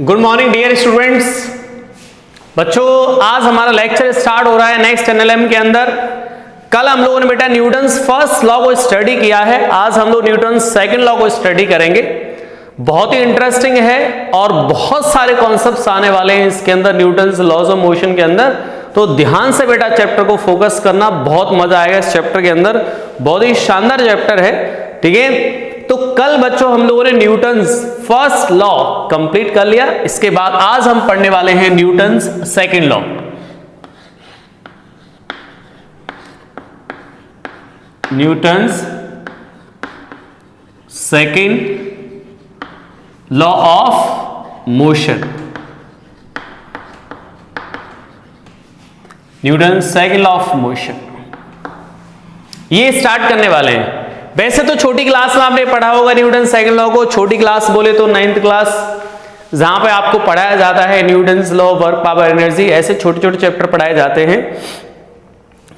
Good morning dear students. बच्चों आज हमारा लेक्चर स्टार्ट हो रहा है नेक्स्ट एनएलएम के अंदर। कल हम लोगों ने बेटा न्यूटन्स फर्स्ट लॉ को स्टडी किया है, आज हम लोग न्यूटन्स सेकंड लॉ को स्टडी करेंगे। बहुत ही इंटरेस्टिंग है और बहुत सारे कॉन्सेप्ट्स आने वाले हैं इसके अंदर, न्यूटन्स लॉज ऑफ मोशन के अंदर। तो ध्यान से बेटा चैप्टर को फोकस करना, बहुत मजा आएगा इस चैप्टर के अंदर, बहुत ही शानदार चैप्टर है। ठीक है, तो कल बच्चों हम लोगों ने न्यूटन्स फर्स्ट लॉ कंप्लीट कर लिया। इसके बाद आज हम पढ़ने वाले हैं Newton's second law. Newton's second law of motion. Newton's second law of motion ये स्टार्ट करने वाले हैं। वैसे तो छोटी क्लास में आपने पढ़ा होगा न्यूटन सेकंड लॉ को। छोटी क्लास बोले तो 9th क्लास, जहां पे आपको पढ़ाया जाता है Newton's law, work, power, energy, ऐसे छोटे छोटे चैप्टर पढ़ाए जाते हैं।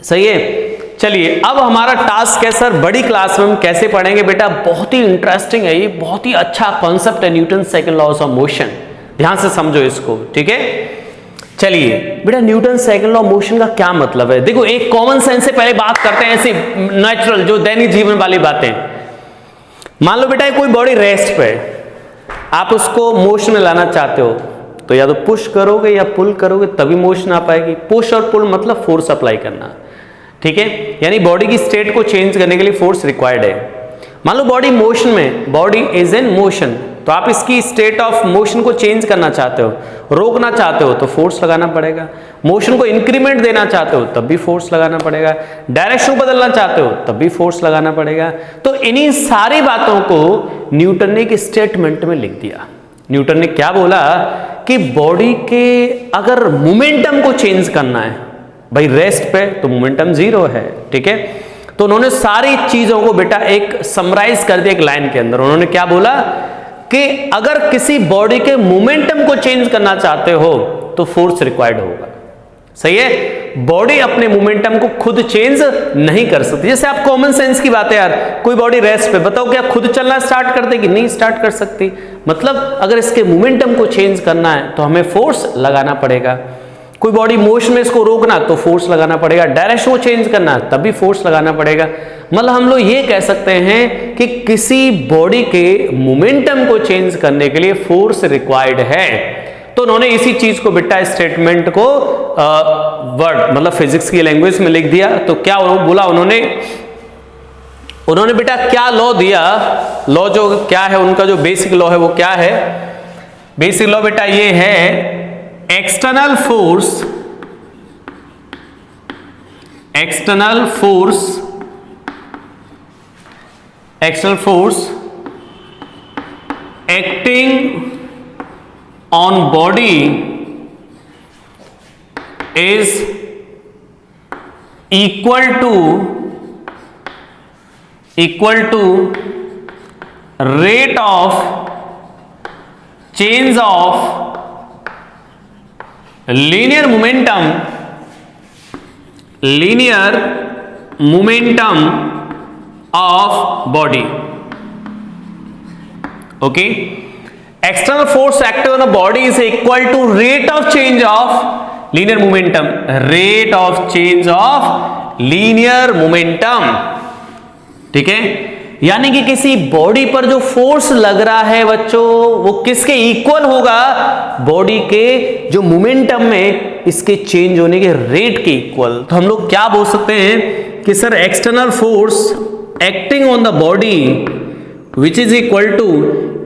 सही है, चलिए अब हमारा टास्क है सर बड़ी क्लास में हम कैसे पढ़ेंगे बेटा। बहुत ही इंटरेस्टिंग है ये, बहुत ही अच्छा कॉन्सेप्ट है Newton second laws of motion. ध्यान से समझो इसको, ठीक है। चलिए बेटा न्यूटन सेकंड लॉ मोशन का क्या मतलब है। देखो एक कॉमन सेंस से पहले बात करते हैं, ऐसी नेचुरल जो दैनिक जीवन वाली बातें। मान लो बेटा कोई बॉडी रेस्ट पे, आप उसको मोशन में लाना चाहते हो तो या तो पुश करोगे या पुल करोगे तभी मोशन आ पाएगी। पुश और पुल मतलब फोर्स अप्लाई करना, ठीक है, यानी बॉडी की स्टेट को चेंज करने के लिए फोर्स रिक्वायर्ड है। मान लो बॉडी मोशन में, बॉडी इज इन मोशन, तो आप इसकी स्टेट ऑफ मोशन को चेंज करना चाहते हो, रोकना चाहते हो तो फोर्स लगाना पड़ेगा। मोशन को इंक्रीमेंट देना चाहते हो तब भी फोर्स लगाना पड़ेगा। डायरेक्शन बदलना चाहते हो तब भी फोर्स लगाना पड़ेगा। तो इन्हीं सारी बातों को न्यूटन ने एक स्टेटमेंट में लिख दिया। न्यूटन ने क्या बोला कि बॉडी के अगर मोमेंटम को चेंज करना है, भाई रेस्ट पे तो मोमेंटम जीरो है, ठीक है। तो उन्होंने सारी चीजों को बेटा एक समराइज कर दिया एक लाइन के अंदर। उन्होंने क्या बोला कि अगर किसी बॉडी के मोमेंटम को चेंज करना चाहते हो तो फोर्स रिक्वायर्ड होगा। सही है, बॉडी अपने मोमेंटम को खुद चेंज नहीं कर सकती। जैसे आप कॉमन सेंस की बात है यार, कोई बॉडी रेस्ट पे, बताओ क्या खुद चलना स्टार्ट कर देगी? नहीं स्टार्ट कर सकती। मतलब अगर इसके मोमेंटम को चेंज करना है तो हमें फोर्स लगाना पड़ेगा। कोई बॉडी मोशन में इसको रोकना तो फोर्स लगाना पड़ेगा, डायरेक्शन को चेंज करना तब भी फोर्स लगाना पड़ेगा। मतलब हम लोग ये कह सकते हैं कि किसी बॉडी के मोमेंटम को चेंज करने के लिए फोर्स रिक्वायर्ड है। तो उन्होंने इसी चीज को बेटा स्टेटमेंट को वर्ड मतलब फिजिक्स की लैंग्वेज में लिख दिया। तो क्या बोला उन्होंने बेटा क्या लॉ दिया। लॉ जो क्या है उनका, जो बेसिक लॉ है वो क्या है? बेसिक लॉ बेटा ये है external force acting on body is equal to rate of change of linear momentum of body. Okay, external force acting on a body is equal to rate of change of linear momentum. Rate of change of linear momentum, ठीक है। यानी कि किसी body पर जो force लग रहा है बच्चों वो किसके इक्वल होगा? बॉडी के जो मोमेंटम में इसके चेंज होने के रेट के इक्वल। तो हम लोग क्या बोल सकते हैं कि sir external force acting on the body which is equal to,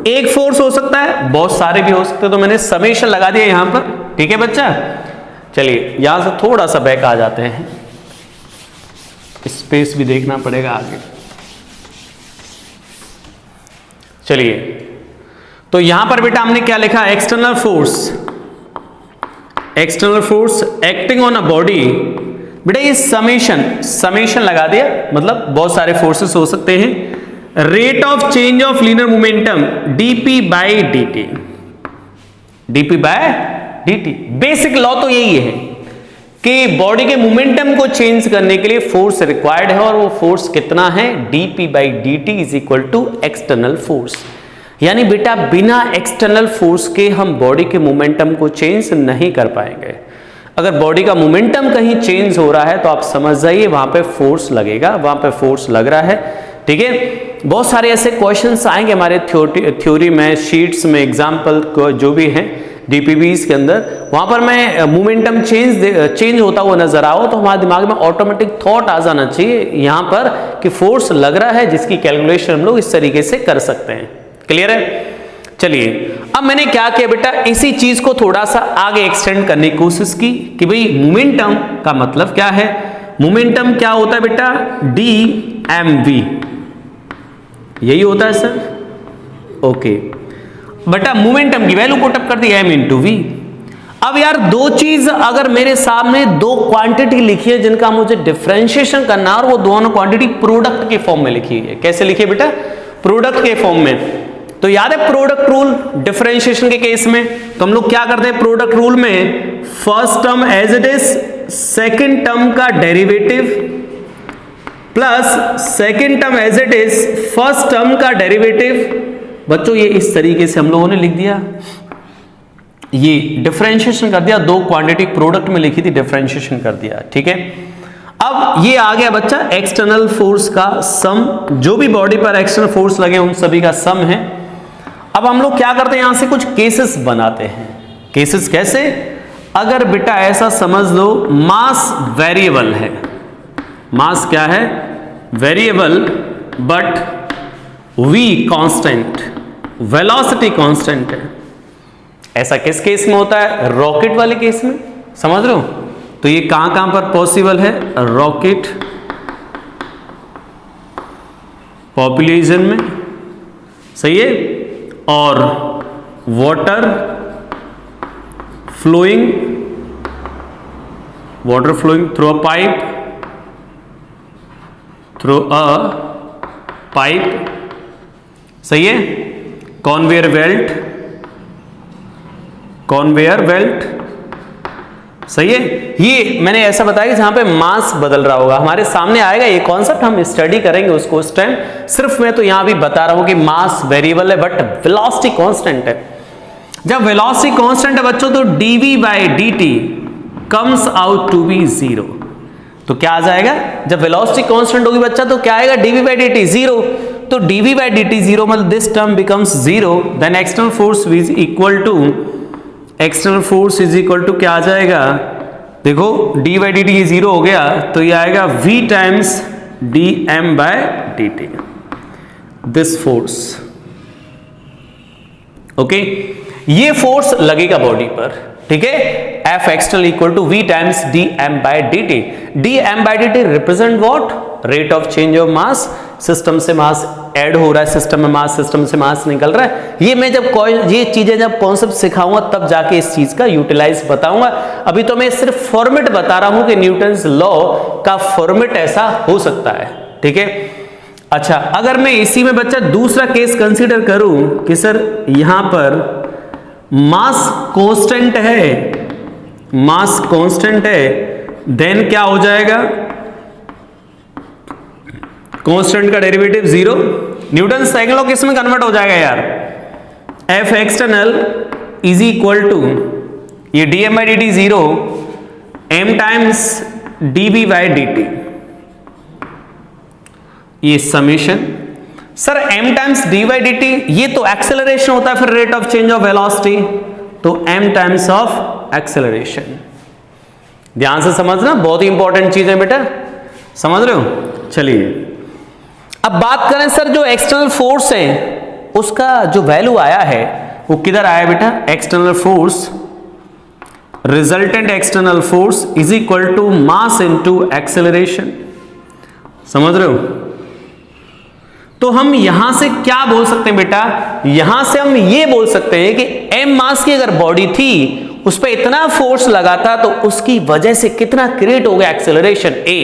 एक फोर्स हो सकता है, बहुत सारे भी हो सकते हैं। तो मैंने समेशन लगा दिया यहां पर, ठीक है बच्चा। चलिए यहां से थोड़ा सा बैक आ जाते हैं, स्पेस भी देखना पड़ेगा आगे। चलिए तो यहां पर बेटा हमने क्या लिखा? External force acting on a body. बेटा ये समेशन लगा दिया, मतलब बहुत सारे फोर्सेस हो सकते हैं। Rate of change of linear momentum dp by dt। Basic law तो यही है कि बॉडी के मोमेंटम को चेंज करने के लिए फोर्स रिक्वायर्ड है, और वो फोर्स कितना है? dp by dt is equal to external force. यानी बेटा बिना एक्सटर्नल फोर्स के हम बॉडी के मोमेंटम को चेंज नहीं कर पाएंगे। अगर बॉडी का मोमेंटम कहीं चेंज हो रहा है तो आप समझ जाइए वहां पे फोर्स लगेगा, वहां पे फोर्स लग रहा है। ठीक है, बहुत सारे ऐसे क्वेश्चंस आएंगे हमारे थ्योरी में, शीट्स में, एग्जाम्पल जो भी हैं डीपीबीज के अंदर, वहां पर मैं मोमेंटम चेंज होता हुआ नजर आओ तो हमारे दिमाग में ऑटोमेटिक थॉट आ जाना चाहिए यहां पर कि फोर्स लग रहा है, जिसकी कैलकुलेशन हम लोग इस तरीके से कर सकते हैं। क्लियर है? चलिए, अब मैंने क्या किया बेटा, इसी चीज को थोड़ा सा आगे एक्सटेंड करने की कोशिश की कि भाई मोमेंटम का मतलब क्या है। मोमेंटम क्या होता है बेटा, dmv, यही होता है सर। ओके बेटा, मोमेंटम की वैल्यू पुटअप कर दी m इंटू वी। अब यार दो चीज अगर मेरे सामने दो क्वांटिटी लिखी है जिनका मुझे डिफरेंशिएशन करना है और वो दोनों क्वांटिटी प्रोडक्ट के फॉर्म में लिखी है, कैसे लिखी है बेटा, प्रोडक्ट के फॉर्म में। तो याद है प्रोडक्ट रूल डिफरेंशिएशन के केस में, तो हम लोग क्या करते हैं प्रोडक्ट रूल में, first term as it is, second term का derivative plus second term as it is, first term का डेरिवेटिव। बच्चों ये इस तरीके से हम लोगों ने लिख दिया, ये डिफरेंशिएशन कर दिया, दो क्वांटिटी प्रोडक्ट में लिखी थी, डिफरेंशिएशन कर दिया। ठीक है, अब ये आ गया बच्चा एक्सटर्नल फोर्स का सम, जो भी बॉडी पर एक्सटर्नल फोर्स लगे उन सभी का सम है। अब हम लोग क्या करते हैं, यहां से कुछ केसेस बनाते हैं। केसेस कैसे, अगर बेटा ऐसा समझ लो मास वेरिएबल है, मास क्या है, variable, but v constant, velocity constant है। ऐसा किस केस में होता है, रॉकेट वाले केस में, समझ रहे हो। तो ये कहां कहां पर पॉसिबल है, रॉकेट पॉपुलेशन में, सही है, और water flowing through a pipe, सही है, कॉन्वेयर बेल्ट, सही है। ये मैंने ऐसा बताया कि जहां पे मास बदल रहा होगा, हमारे सामने आएगा ये कॉन्सेप्ट, हम स्टडी करेंगे उसको उस टाइम। सिर्फ मैं तो यहां भी बता रहा हूं कि मास वेरिएबल है बट वेलोसिटी कांस्टेंट है। जब वेलोसिटी कांस्टेंट है बच्चों तो dv/dt comes out to be 0। तो क्या आ जाएगा, जब वेलोसिटी कांस्टेंट होगी बच्चा तो क्या आएगा, dv/dt 0। तो dv/dt 0 मतलब this term becomes 0, then external force is equal to, external force is equal to क्या आ जाएगा, देखो d/dt 0 हो गया तो ये आएगा v times dm/dt, this force. Okay, ये फोर्स लगेगा बॉडी पर, ठीक है, F external equal to v times dm/dt। dm/dt represent what, rate of change of mass, system से मास ऐड हो रहा है, सिस्टम में मास, सिस्टम से मास निकल रहा है। ये मैं जब ये चीजें जब कॉन्सेप्ट सिखाऊंगा तब जाके इस चीज का यूटिलाइज बताऊंगा। अभी तो मैं सिर्फ फॉर्मेट बता रहा हूं कि न्यूटन्स लॉ का फॉर्मेट ऐसा हो सकता है। ठीक है, अच्छा अगर मैं इसी में बच्चा दूसरा केस कंसीडर करूं कि सर यहां पर मास कांस्टेंट है, देन क्या हो जाएगा, कांस्टेंट का डेरिवेटिव 0, न्यूटन साइकिल लॉ किस में कन्वर्ट हो जाएगा यार, F external is equal to ये dm/dt 0 m टाइम्स dv/dt, ये summation. Sir m times dv/dt ये तो एक्सेलरेशन होता है, फिर rate of change of velocity, तो m टाइम्स ऑफ एक्सेलरेशन। ध्यान से समझना, बहुत ही इंपॉर्टेंट चीज है बेटा, समझ रहे हो। चलिए अब बात करें सर जो एक्सटर्नल फोर्स है उसका जो वैल्यू आया है वो किधर आया बेटा, external force, resultant external force is equal to mass into acceleration, समझ रहे हो। तो हम यहां से क्या बोल सकते हैं बेटा, यहां से हम ये बोल सकते हैं कि m मास की अगर बॉडी थी उस पर इतना फोर्स लगा था तो उसकी वजह से कितना क्रिएट हो गया एक्सेलरेशन a।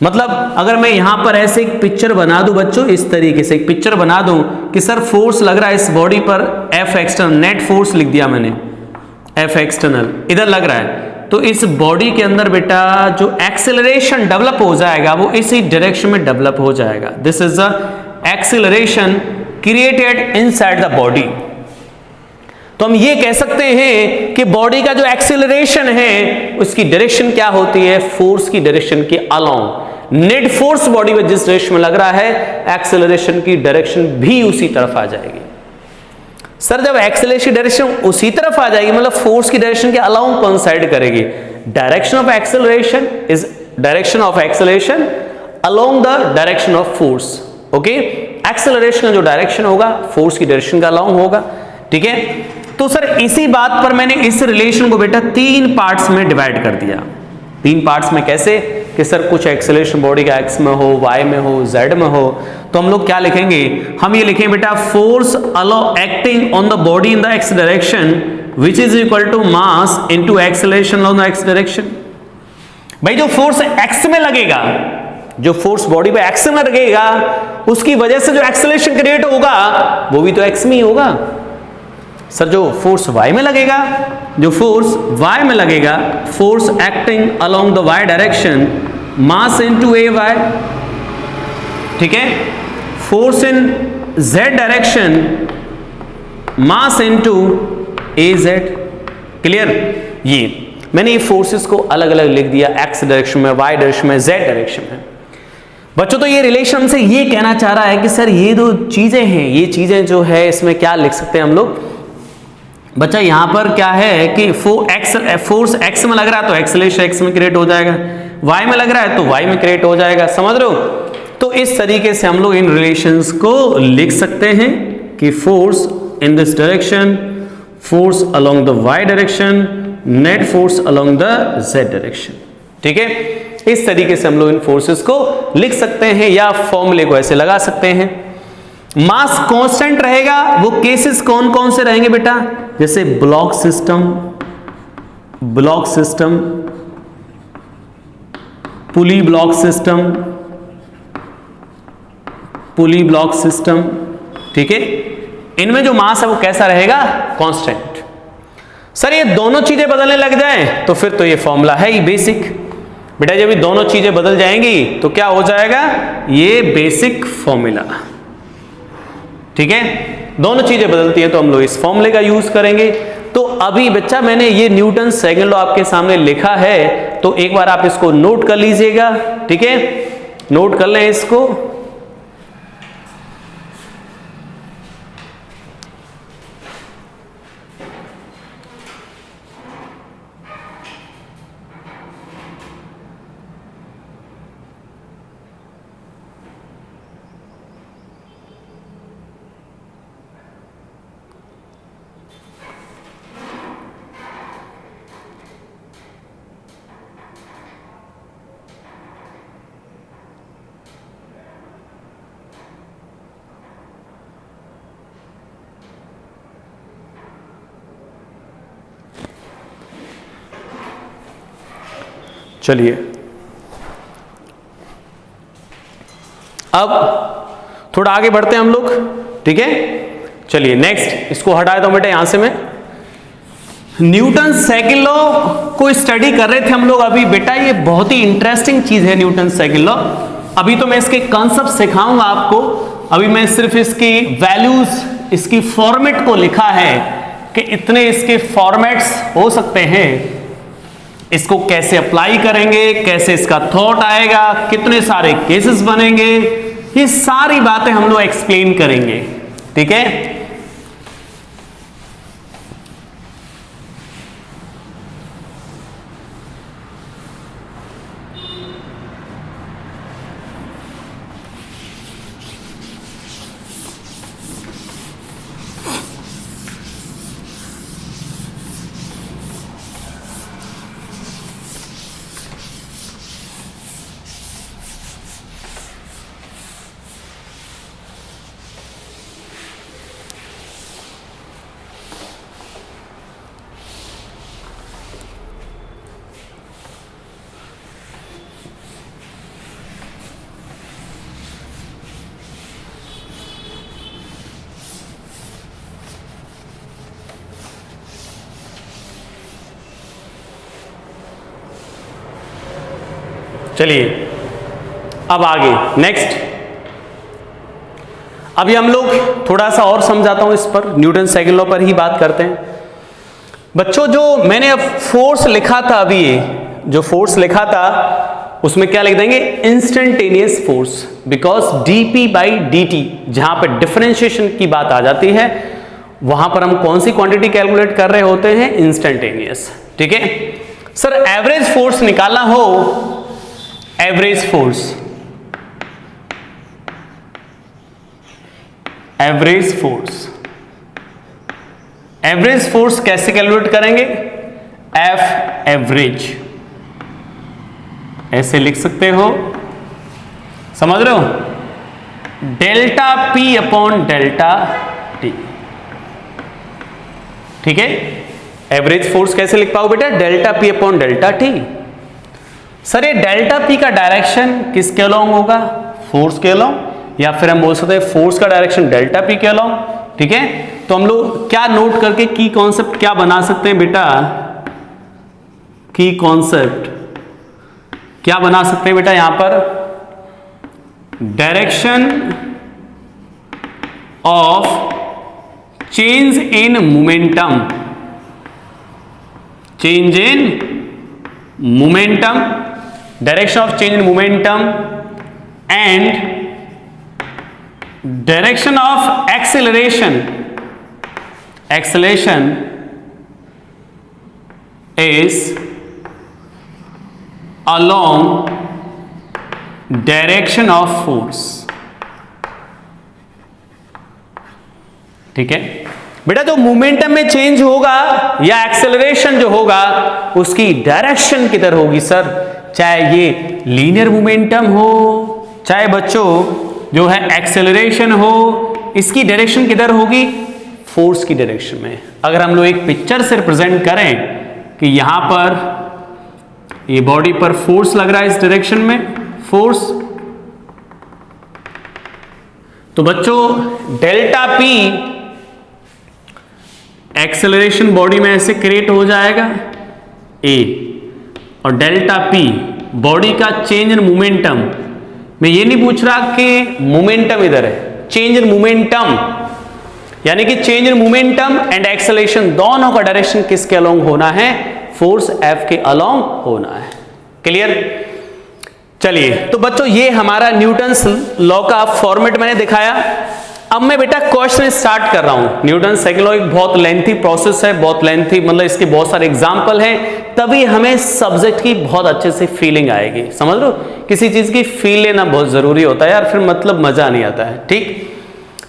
मतलब अगर मैं यहां पर ऐसे एक पिक्चर बना दूं बच्चों, इस तरीके से एक पिक्चर बना दूं कि सर फोर्स लग रहा है इस बॉडी पर F एक्सटर्नल, नेट फोर्स लिख दिया मैंने, F एक्सटर्नल इधर लग रहा है, तो इस बॉडी के अंदर बेटा जो एक्सेलरेशन डेवलप हो जाएगा वो इसी डायरेक्शन में डेवलप हो जाएगा। This is the acceleration created inside the body. तो हम ये कह सकते हैं कि बॉडी का जो एक्सेलरेशन है उसकी डायरेक्शन क्या होती है, फोर्स की डायरेक्शन के अलोंग। नेट फोर्स बॉडी में जिस डायरेक्शन में लग रहा है, एक्सेलरेशन की डायरेक्शन भी उसी तरफ आ जाएगी। सर जब एक्सेलरेशन डायरेक्शन उसी तरफ आ जाएगी, मतलब फोर्स की डायरेक्शन के अलोंग कोइंसाइड करेगी। Direction of acceleration is direction of acceleration along the direction of force. Okay, acceleration का जो डायरेक्शन होगा फोर्स की डायरेक्शन का अलोंग होगा। ठीक है, तो सर इसी बात पर मैंने इस रिलेशन को बेटा 3 पार्ट्स में डिवाइड कर दिया। 3 पार्ट्स में कैसे कि सर कुछ एक्सेलरेशन बॉडी का एक्स में हो, वाई में हो, जेड में हो, तो हम लोग क्या लिखेंगे, हम ये लिखेंगे बेटा force acting on the body in the x direction which is equal to mass into acceleration on the x direction. भाई जो फोर्स एक्स में लगेगा, जो फोर्स बॉडी पे एक्स में लगेगा, उसकी वजह से जो एक्सेलरेशन क्रिएट होगा वो भी तो एक्स में ही होगा। सर जो फोर्स y में लगेगा, जो फोर्स y में लगेगा, force acting along the y direction, mass into a y. ठीक है, force in z direction, mass into a z. Clear? ये मैंने ये फोर्सेस को अलग अलग लिख दिया, x डायरेक्शन में, y डायरेक्शन में, z डायरेक्शन में। बच्चों तो ये रिलेशन हमसे ये कहना चाह रहा है कि सर ये दो चीजें हैं, ये चीजें जो है इसमें क्या लिख सकते हैं हम लोग। बच्चा यहां पर क्या है कि फोर्स एक्स में लग रहा है तो एक्सेलरेशन एक्स में क्रिएट हो जाएगा, वाई में लग रहा है तो वाई में क्रिएट हो जाएगा। समझ रहे हो? तो इस तरीके से हम लोग इन रिलेशंस को लिख सकते हैं कि force in this direction, force along the y direction, net force along the z direction. ठीक है, इस तरीके से हम लोग इन फोर्सेस को लिख सकते हैं या फॉर्मूले को ऐसे लगा सकते हैं। मास कांस्टेंट रहेगा, वो केसेस कौन कौन से रहेंगे बेटा, जैसे ब्लॉक सिस्टम, पुली ब्लॉक सिस्टम। ठीक है, इनमें जो मास है वो कैसा रहेगा, कांस्टेंट। सर ये दोनों चीजें बदलने लग जाएं तो फिर तो ये फॉर्मूला है ही बेसिक। बेटा जब ये दोनों चीजें बदल जाएंगी तो क्या हो जाएगा, ये बेसिक फॉर्मूला। ठीक है, दोनों चीजें बदलती हैं तो हम लोग इस फॉर्मूले का यूज करेंगे। तो अभी बच्चा मैंने ये न्यूटन सेकंड लॉ आपके सामने लिखा है, तो एक बार आप इसको नोट कर लीजिएगा। ठीक है, नोट कर लें इसको। चलिए अब थोड़ा आगे बढ़ते हैं हम लोग। ठीक है, चलिए नेक्स्ट इसको हटा देता हूं बेटा यहां से। मैं न्यूटन सेकंड लॉ को स्टडी कर रहे थे हम लोग अभी। बेटा ये बहुत ही इंटरेस्टिंग चीज है न्यूटन सेकंड लॉ। अभी तो मैं इसके कॉन्सेप्ट सिखाऊंगा आपको, अभी मैं सिर्फ इसकी वैल्यूज, इसकी फॉर्मेट को लिखा है कि इतने इसके फॉर्मेट्स हो सकते हैं, इसको कैसे अप्लाई करेंगे, कैसे इसका थॉट आएगा, कितने सारे केसेस बनेंगे, ये सारी बातें हम लोग एक्सप्लेन करेंगे। ठीक है, चलिए अब आगे नेक्स्ट। अभी हम लोग थोड़ा सा और समझाता हूं इस पर, न्यूटन सेकंड लॉ पर ही बात करते हैं बच्चों। जो मैंने अब फोर्स लिखा था, अभी ये जो फोर्स लिखा था उसमें क्या लिख देंगे, instantaneous force, because dp by dt जहां पर डिफरेंशिएशन की बात आ जाती है वहां पर हम कौन सी क्वांटिटी कैलकुलेट कर रहे होते हैं, इंस्टेंटेनियस। ठीक है सर, एवरेज फोर्स निकालना हो, average force, average force, average force कैसे कैलकुलेट करेंगे, एफ एवरेज ऐसे लिख सकते हो, समझ रहे हो, delta P upon delta T. ठीक है, एवरेज फोर्स कैसे लिख पाओ बेटा, delta P upon delta T. Sir ये डेल्टा पी का डायरेक्शन किसके अलोंग होगा, फोर्स के अलोंग, या फिर हम बोल सकते हैं फोर्स का डायरेक्शन डेल्टा पी के अलोंग। ठीक है, तो हम लोग क्या नोट करके की कॉन्सेप्ट क्या बना सकते हैं बेटा, की कॉन्सेप्ट क्या बना सकते हैं बेटा, यहां पर direction of change in momentum, change in momentum, direction of change in momentum and direction of acceleration, acceleration is along direction of force. ठीक है बेटा, जो मोमेंटम में चेंज होगा या एक्सेलरेशन जो होगा उसकी डायरेक्शन किधर होगी सर, चाहे ये लीनियर मोमेंटम हो, चाहे बच्चों जो है एक्सेलरेशन हो, इसकी डायरेक्शन किधर होगी, फोर्स की डायरेक्शन में। अगर हम लोग एक पिक्चर से रिप्रेजेंट करें कि यहां पर ये बॉडी पर फोर्स लग रहा है इस डायरेक्शन में, फोर्स, तो बच्चों डेल्टा पी एक्सेलरेशन बॉडी में ऐसे क्रिएट हो जाएगा ए, और डेल्टा पी बॉडी का चेंज इन मोमेंटम। मैं ये नहीं पूछ रहा कि मोमेंटम इधर है, चेंज इन मोमेंटम, यानी कि change in momentum and acceleration दोनों का डायरेक्शन किसके अलोंग होना है, फोर्स एफ के अलोंग होना है। क्लियर? चलिए, तो बच्चों ये हमारा न्यूटन्स लॉ का फॉर्मेट मैंने दिखाया। अब मैं बेटा क्वेश्चन स्टार्ट कर रहा हूं। न्यूटन सेकंड लॉ एक बहुत लेंथी प्रोसेस है, बहुत लेंथी, मतलब इसके बहुत सारे एग्जांपल हैं, तभी हमें सब्जेक्ट की बहुत अच्छे से फीलिंग आएगी। समझ लो, किसी चीज की फील लेना बहुत जरूरी होता है यार, फिर मतलब मजा नहीं आता है। ठीक,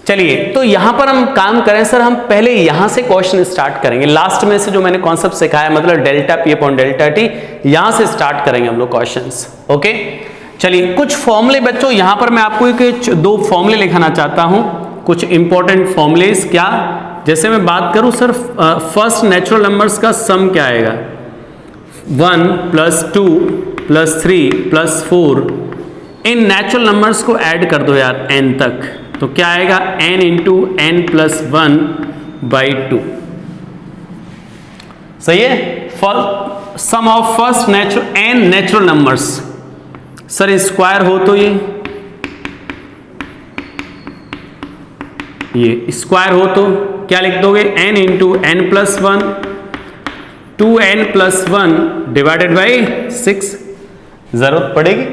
चलिए, तो यहां पर हम काम करें सर, हम पहले यहां से क्वेश्चन स्टार्ट करेंगे। लास्ट में से जो मैंने कॉन्सेप्ट सिखाया, मतलब delta P upon delta T, यहां से स्टार्ट करेंगे हम लोग क्वेश्चंस। ओके, चलिए, कुछ फॉर्मूले बच्चों यहां पर मैं आपको एक दो फॉर्मूले लिखाना चाहता हूं, कुछ इंपॉर्टेंट फॉर्मूलेस। क्या, जैसे मैं बात करूं सर, फर्स्ट नेचुरल नंबर्स का सम क्या आएगा, 1 + 2 + 3 + 4, इन नेचुरल नंबर्स को ऐड कर दो यार n तक, तो क्या आएगा, n × n + 1/2। सही है, sum of first n natural numbers. Sir square हो तो ये स्क्वायर हो तो क्या लिख दोगे, n × n + 1, 2n + 1 / 6 जरूरत पड़ेगी।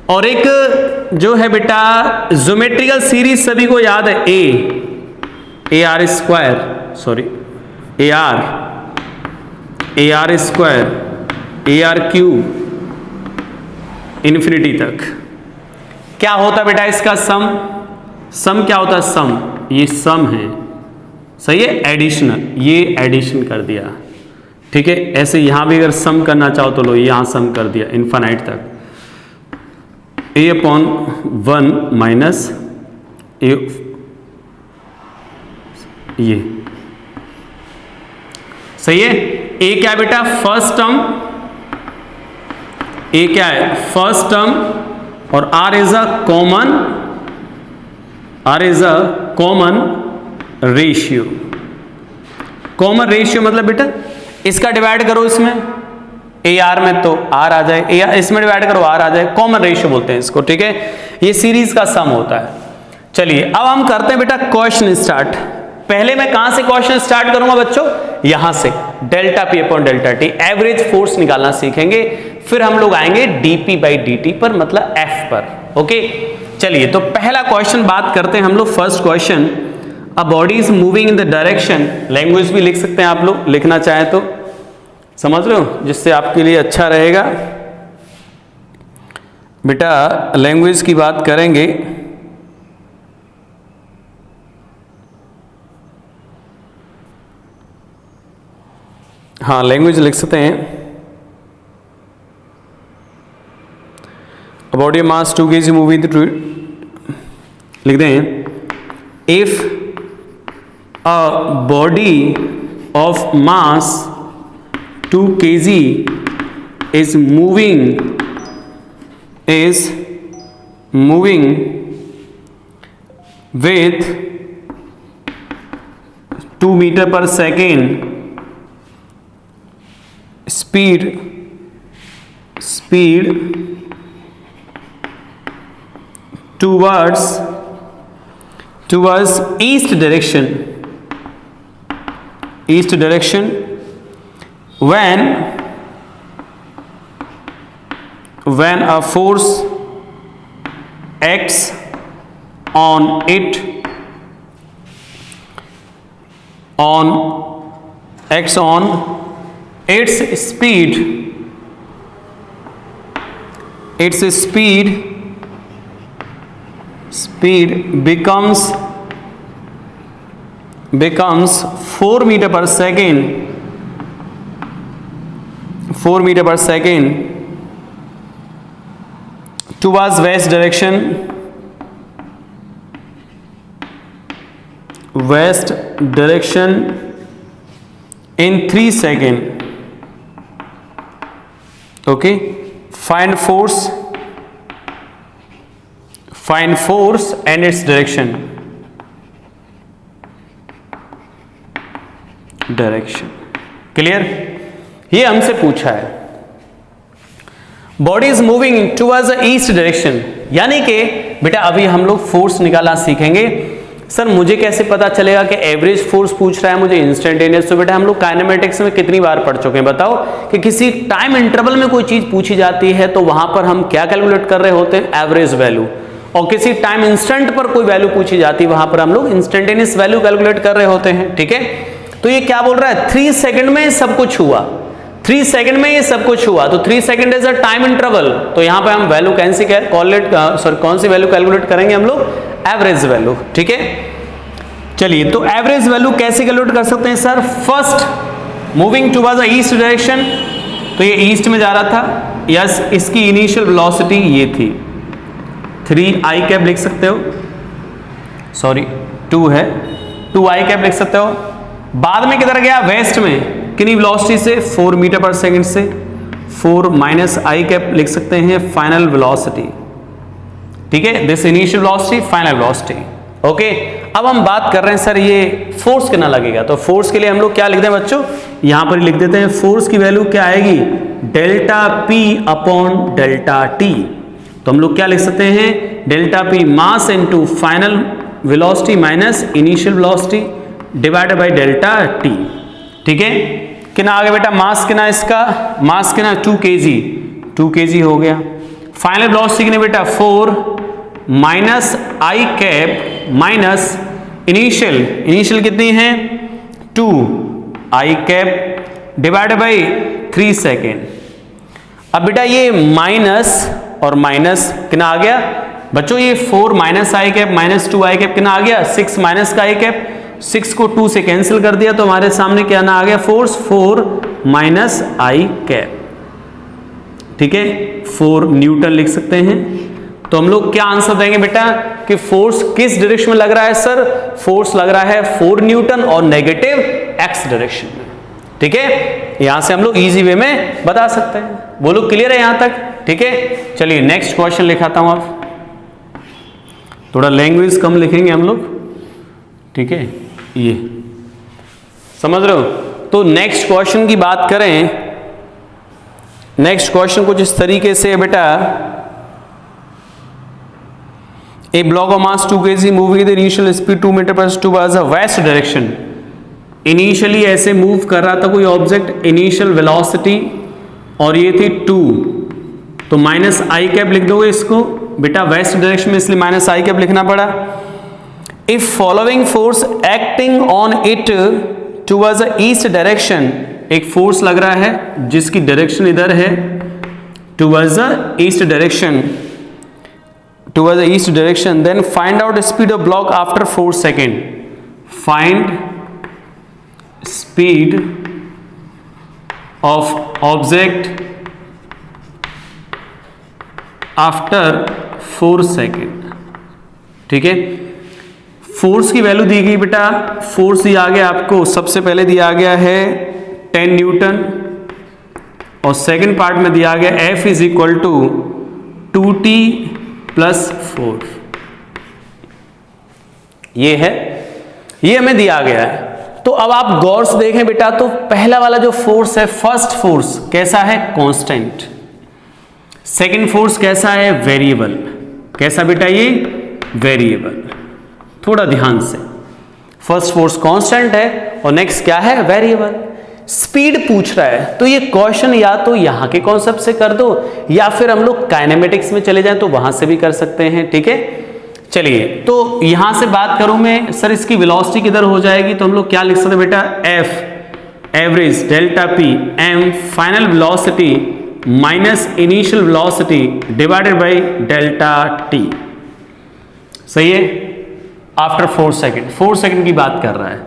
और एक जो है बेटा ज्योमेट्रिकल सीरीज सभी को याद है, AR square, sorry AR square, AR cube, infinity तक। क्या होता बेटा इसका सम क्या होता है, सम, ये सम है, सही है, एडिशनल, ये एडिशन कर दिया। ठीक है, ऐसे यहां भी अगर सम करना चाहो तो लो, यहां सम कर दिया इनफाइनाइट तक, a/1 माइनस a, ये सही है। a क्या है बेटा, फर्स्ट टर्म, a क्या है, फर्स्ट टर्म, और r is a common ratio. Common ratio मतलब बेटा इसका डिवाइड करो इसमें, AR में तो R आ जाए, इसमें डिवाइड करो R आ जाए, कॉमन रेशियो बोलते हैं इसको। ठीक है, ये सीरीज का सम होता है। चलिए अब हम करते हैं बेटा क्वेश्चन स्टार्ट। पहले मैं कहां से क्वेश्चन स्टार्ट करूंगा बच्चों, यहां से delta P upon delta T average force निकालना सीखेंगे, फिर हम लोग आएंगे डीपी बाई डी पर, मतलब एफ पर। ओके चलिए तो पहला क्वेश्चन बात करते हैं हम लोग। First question, a body is moving in the direction, language भी लिख सकते हैं आप लोग लिखना चाहें तो, समझ रहे हो, जिससे आपके लिए अच्छा रहेगा। बेटा लैंग्वेज की बात करेंगे, हाँ लैंग्वेज लिख सकते हैं। बॉडी मास 2 kg मूविंग लिख दें, if a body of mass 2 kg is moving with 2 meter per second speed towards east direction when a force acts on its speed becomes 4 meter per second towards west direction in 3 seconds. Okay, find force and its direction. Clear? ये हमसे पूछा है, body is moving towards the east direction, यानी कि बेटा अभी हम लोग फोर्स निकालना सीखेंगे। सर मुझे कैसे पता चलेगा कि एवरेज फोर्स पूछ रहा है मुझे इंस्टेंटेनियस? तो बेटा हम लोग काइनेमेटिक्स में कितनी बार पढ़ चुके हैं बताओ, कि किसी टाइम इंटरवल में कोई चीज पूछी जाती है तो वहां पर हम क्या कैलकुलेट कर रहे होते हैं, एवरेज वैल्यू, और किसी टाइम इंस्टेंट पर कोई वैल्यू पूछी जाती है वहां पर हम लोग इंस्टेंटेनियस वैल्यू कैलकुलेट कर रहे होते हैं। ठीक है, तो ये क्या बोल रहा है, 3 सेकंड में सब कुछ हुआ, 3 सेकंड में ये सब कुछ हुआ, तो 3 second is a time interval, तो यहां पे हम वैल्यू कौन सी वैल्यू कैलकुलेट करेंगे हम लोग, एवरेज वैल्यू। ठीक है, चलिए तो एवरेज वैल्यू कैसे कैलकुलेट कर सकते हैं sir, first moving towards the east direction, तो ये ईस्ट में जा रहा था, यस, इसकी इनिशियल वेलोसिटी ये थी 3i कैप लिख सकते हो, सॉरी 2 है, 2i कैप लिख सकते हो। बाद में किधर गया, वेस्ट में, कितनी वेलोसिटी से, 4 मीटर पर सेकंड से, 4 माइनस i कैप लिख सकते हैं फाइनल वेलोसिटी। ठीक है, this initial velocity, final velocity. Okay, अब हम बात कर रहे हैं सर ये फोर्स कितना लगेगा, तो फोर्स के लिए हम लोग क्या लिखते हैं बच्चों, यहां पर लिख देते हैं फोर्स की वैल्यू क्या आएगी, delta P upon delta T। तो हम लोग क्या लिख सकते हैं, delta P mass into final velocity minus initial velocity divided by delta T। ठीक है, कितना आ गया बेटा, मास कितना इसका, मास कितना 2 kg हो गया। फाइनल वेलोसिटी कितनी बेटा 4 minus i cap minus initial कितनी है 2 i cap divided by 3 second. अब बेटा ये माइनस और माइनस कितना आ गया बच्चों, ये 4 minus i cap minus 2 i cap कितना आ गया, 6 माइनस का i कैप, 6 को 2 से कैंसिल कर दिया तो हमारे सामने क्या ना आ गया, फोर्स 4 माइनस i कैप। ठीक है, 4 न्यूटन लिख सकते हैं। तो हम लोग क्या आंसर देंगे बेटा कि फोर्स किस डायरेक्शन में लग रहा है सर, फोर्स लग रहा है 4 न्यूटन और नेगेटिव x डायरेक्शन में। ठीक है, यहां से हम लोग इजी वे में बता सकते हैं। बोलो क्लियर है यहां तक? ठीक है, चलिए नेक्स्ट क्वेश्चन लिखाता हूं, आप थोड़ा लैंग्वेज कम लिखेंगे हम लोग। ठीक है, ये समझ रहे हो। तो नेक्स्ट क्वेश्चन की बात करें, नेक्स्ट क्वेश्चन कुछ इस तरीके से बेटा, A block of mass 2 kg moving with initial speed 2 metre पर 2 was a west direction. Initially ऐसे मूव कर रहा था कोई ऑब्जेक्ट, इनिशियल वेलोसिटी और ये थी 2, तो माइनस आई कैप लिख दोगे इसको बेटा वेस्ट डायरेक्शन में, इसलिए माइनस आई कैप लिखना पड़ा. If following force acting on it towards the east direction, एक फोर्स लग रहा है जिसकी डायरेक्शन इधर है, towards the east direction, towards the east direction, then find out the speed of block after 4 seconds. Find speed of object after 4 seconds. ठीक है, force की वैल्यू दी गई बेटा, फोर्स दिया आ गया आपको, सबसे पहले दिया गया है 10 न्यूटन और सेकंड पार्ट में दिया गया F is equal to 2t plus 4. ये है, ये हमें दिया गया है. तो अब आप गौर से देखें बेटा, तो पहला वाला जो फोर्स है, फर्स्ट फोर्स कैसा है, कांस्टेंट. सेकंड फोर्स कैसा है, वेरिएबल. कैसा बेटा, ये वेरिएबल. थोड़ा ध्यान से, फर्स्ट फोर्स कांस्टेंट है और नेक्स्ट क्या है, वेरिएबल. स्पीड पूछ रहा है, तो ये क्वेश्चन या तो यहां के कॉन्सेप्ट से कर दो या फिर हम लोग काइनेमेटिक्स में चले जाएं तो वहां से भी कर सकते हैं. ठीक है, चलिए, तो यहां से बात करूं मैं, सर इसकी वेलोसिटी किधर हो जाएगी, तो हम लोग क्या लिख सकते हैं बेटा, f average delta p m final velocity minus initial velocity divided by delta t. सही है, आफ्टर 4 सेकेंड, 4 सेकेंड की बात कर रहा है.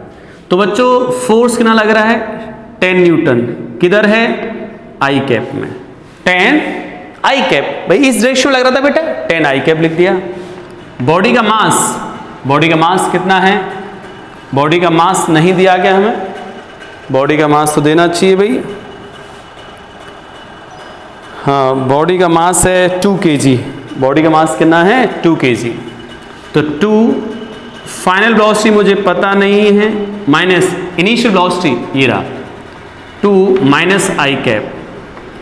तो बच्चों फोर्स कितना लग रहा है, 10 न्यूटन. किधर है, आई कैप में. 10 आई कैप, भाई इस डायरेक्शन में लग रहा था बेटा, 10 आई कैप लिख दिया. बॉडी का मास, बॉडी का मास कितना है, बॉडी का मास नहीं दिया गया हमें, बॉडी का मास तो देना चाहिए भाई. हाँ, बॉडी का मास है 2 kg, बॉडी का मास कितना है, 2 kg. तो 2 फाइनल वेलोसिटी मुझे पता नहीं है, माइनस इनिशियल वेलोसिटी ये रहा 2 माइनस आई कैप